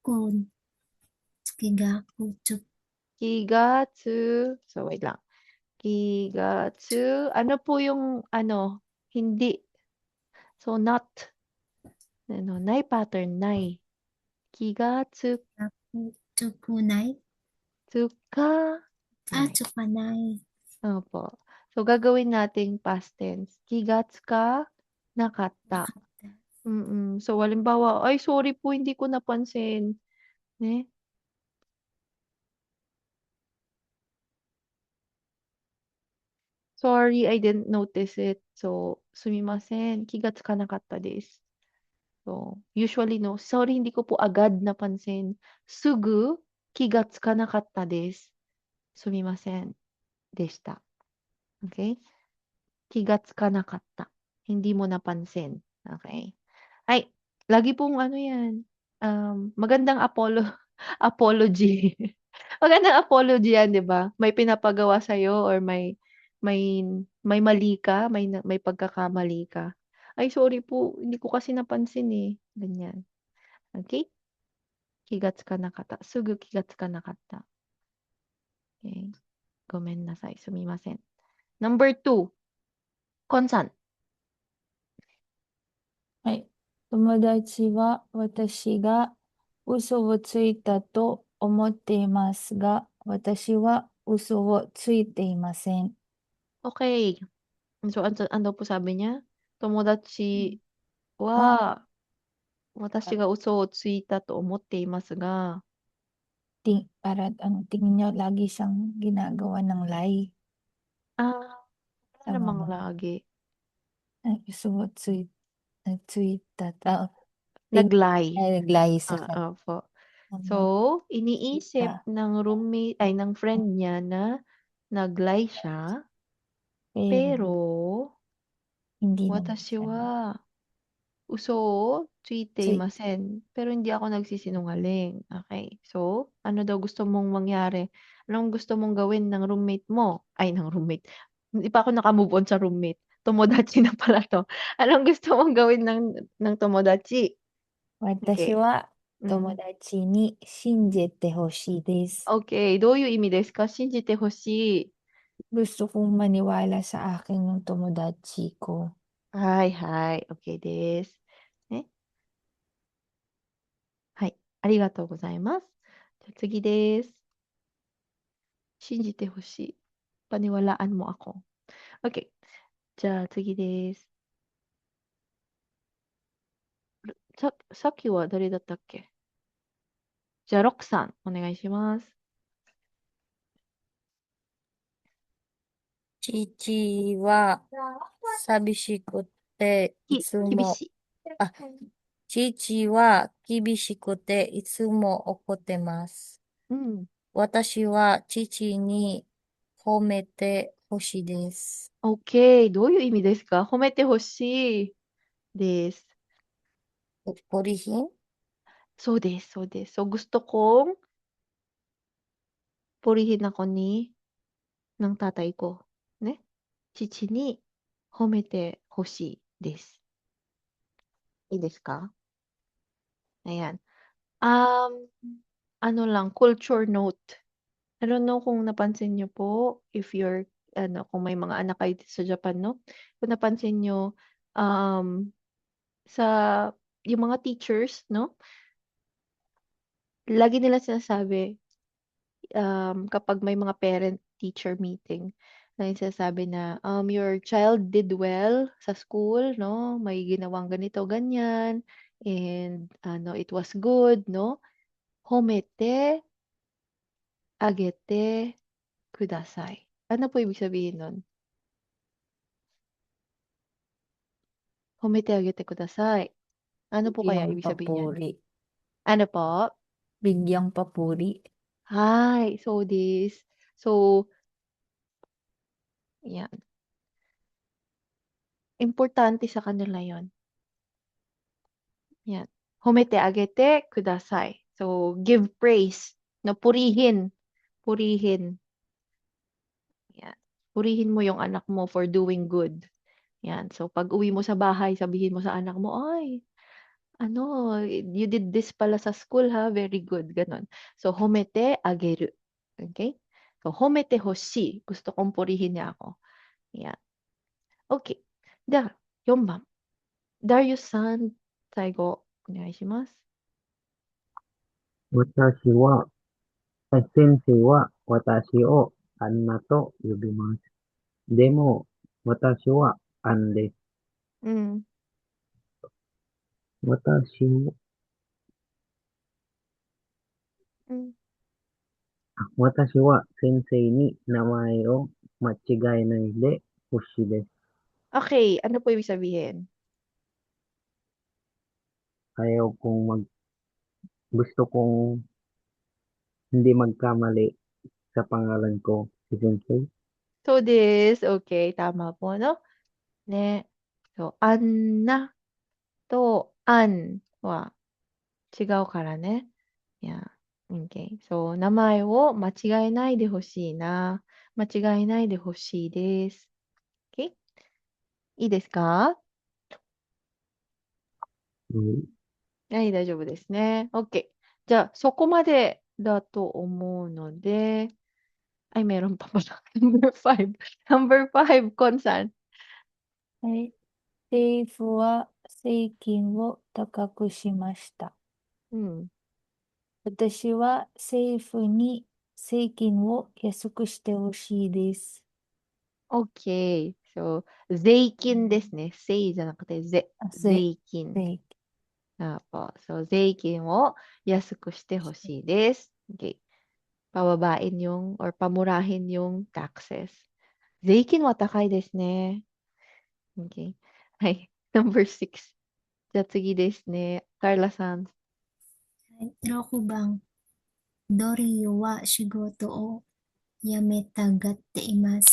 kun. Kigakutsu. kigatsu. So, wait lang. Kigatsu. Ano po yung, ano, hindi. So, not. Ano, nai pattern, nai. Kigatsu Tsukunai. ka. Nai. Tsukanai. Opo. So, gagawin nating past tense. Kigatsu ka nakata. So, halimbawa, ay, sorry po, hindi ko napansin. Eh? Sorry, I didn't notice it. So, sumimasen. Kigatsu ka nakata desu. So, usually, no, sorry, hindi ko po agad napansin. Sugu, kigatsu ka nakata desu. Sumimasen. Deshita. Okay? Kigatsu ka nakata. Hindi mo napansin. Okay? Ay, lagi pong ano yan. Magandang apology. Magandang apology yan, 'di ba? May pinapagawa sa or may may mali ka, may pagkakamali ka. Ay, sorry po, hindi ko kasi napansin eh. Ganyan. Okay? Kigatsu ka nakata. Sugu kigatsu ka nakata. Okay. Gomen nasai. Sumimasen. Number 2. Konsan. はい。友達は私が嘘をついたと思っていますが、私は嘘をついていません。 Okay. So, ano po sabi niya? Tomodachi は、wa watashi ga uso o tsuita to omotte imasu ga. para tingin niyo lagi siyang ginagawa ng lie Ah, wala sa namang mga lagi. uso o tsuita. Nag-lie. Nag-lie sa kanya. Opo. So, Mga iniisip tita. ng roommate, ay ng friend niya na nag-lie siya, Pero pero hindi naman watashi siya wa uso o tsuite nag- imasen. Pero hindi ako nagsisinungaling. Okay. So, ano daw gusto mong mangyari? Anong gusto mong gawin ng roommate mo? Ay, ng roommate. Hindi pa ako nakamove on sa roommate. Tomodachi na pala to. Anong gusto mong gawin ng tomodachi? 私 Okay. は Mm. 友達に信じてほしいです。 Okay. どういう意味ですか? 信じてほしい。 Gusto kong maniwala sa akin yung tomodachi ko. はいはい。OK です。ね。はい。ありがとうございます。じゃあ次です。信じてほしい。Paniwalaan mo ako. Okay. じゃあ次です。さっきは誰だったっけ？じゃあ、ロックさん、お願いします。父は寂しくていつも、厳しい。あ、父は厳しくていつも怒ってます。うん。私は父に褒めてほしいです。 OK。どういう意味ですか？褒めてほしいです。ポリヒンそうです、そうです。So, gusto kong purihin ako ng tatay ko. Ne? Chichi ni homete hoshii desu. いいですか? Ayan. Ano lang, culture note. I don't know kung napansin niyo po, if you're, kung may mga anak kayo dito sa Japan, no? Kung napansin niyo, sa, yung mga teachers, no? Lagi nila sinasabi, kapag may mga parent-teacher meeting, laging sinasabi na, your child did well sa school, no? May ginawang ganito, ganyan, and it was good, no? Homete agete kudasai. Ano po ibig sabihin nun? Humete agete kudasai. Ano po kaya Bigyang ibig sabihin yan? papuri. Ano po? Bigyang papuri. Hi, so, yan. Importante sa kanila yon. Yan. Humete agete kudasai. So, give praise. No, purihin. Purihin. Yan. Purihin mo yung anak mo for doing good. Yan. So, pag uwi mo sa bahay, sabihin mo sa anak mo, ay, ano, you did this pala sa school ha, very good. Ganon. So, homete ageru. Okay? So, homete hoshi. Gusto kong purihin niya ako. Yan. Okay. じゃあ、4番。Darius さん、最後、お願いします。Watashi wa, sensei wa watashi o Anna to yobimasu. Demo, watashi wa An desu. うん。私も、うん。私は先生に名前を間違えないでほしいです。Okay, ano po ibig sabihin? Ayaw kong gusto kong hindi magkamali sa pangalan ko, si Sensei. So this, okay, tama po, no? Ne. So, Anna to An wa 違うからね。Yeah. Okay. So, 名前を間違えないでほしいな。間違えないでほしいです。Okay? いいですか？うん、はい、大丈夫ですね。OK。じゃあ、そこまでだと思うので、ay, meron pa pala. Number 5. Number 5, Konsan. はい。政府は税金を高くしました。Hmm. 私は政府に税金を安くしてほしいです。Okay. So, 税金ですね。税じゃなくて、税金。税Apo. So, 税金を安くしてほしいです。Okay. Pababain yung, or pamurahin yung taxes. 税金は高いですね。Okay. はい。Number 6. じゃあ次ですね。Carla さん。はい、6番。ドリオは仕事を辞めたがっています。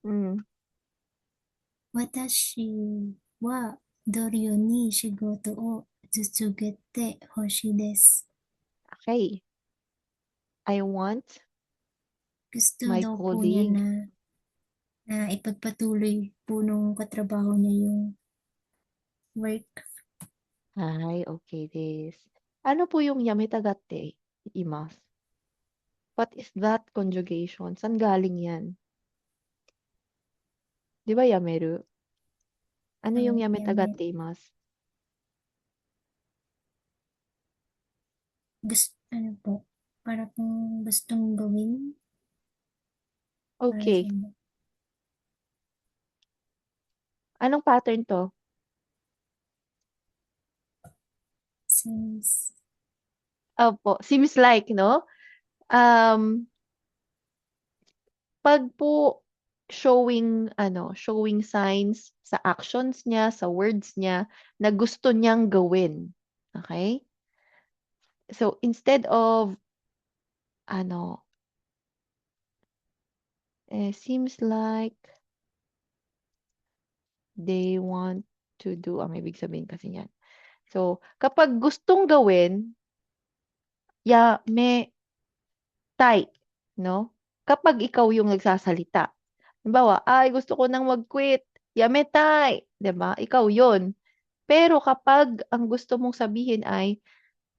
うん。私はドリオに仕事を続けてほしいです。Okay. I want Gusto my daw po niya colleague. na ipagpatuloy po nung katrabaho niya yung work. Ay, okay des. Ano po yung yametagatte imasu? What is that conjugation? Saan galing yan? Di ba yameru? Ano yung yametagatte imasu? Ano po, para kung gustong gawin. Para Okay. sa Anong pattern to? since Opo. Seems like, no? Pag po showing signs sa actions niya, sa words niya, na gusto niyang gawin. Okay? So, instead of, seems like they want to do, ang ibig sabihin kasi niyan. So, kapag gustong gawin, may tai, no? Kapag ikaw yung nagsasalita. Halimbawa, ay, gusto ko nang mag-quit. Yametai. 'Di ba? Ikaw yon. Pero kapag ang gusto mong sabihin ay,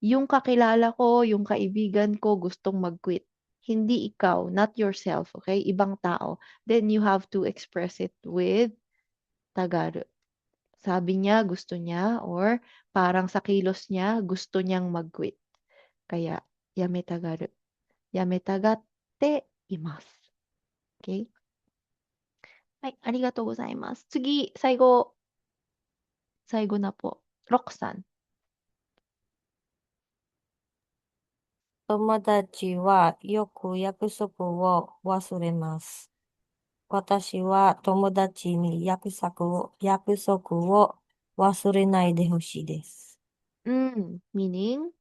yung kakilala ko, yung kaibigan ko gustong mag-quit. Hindi ikaw, not yourself, okay? Ibang tao. Then you have to express it with Tagalog. Sabi niya, gusto niya, or parang sa kilos niya, gusto niyang mag-quit. Kaya, yametagatte imasu. Okay? はい、ありがとうございます。次、最後なpo. Roxanne. 友達はよく約束を忘れます。私は友達に約束を忘れないでほしいです。Meaning?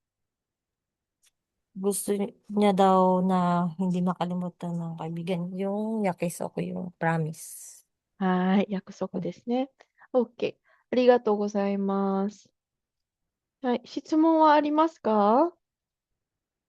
Gusto niya daw na hindi makalimutan ng kaibigan yung yakisoku, yung promise. はい、約束ですね。OK。ありがとうございます。はい、質問はありますか？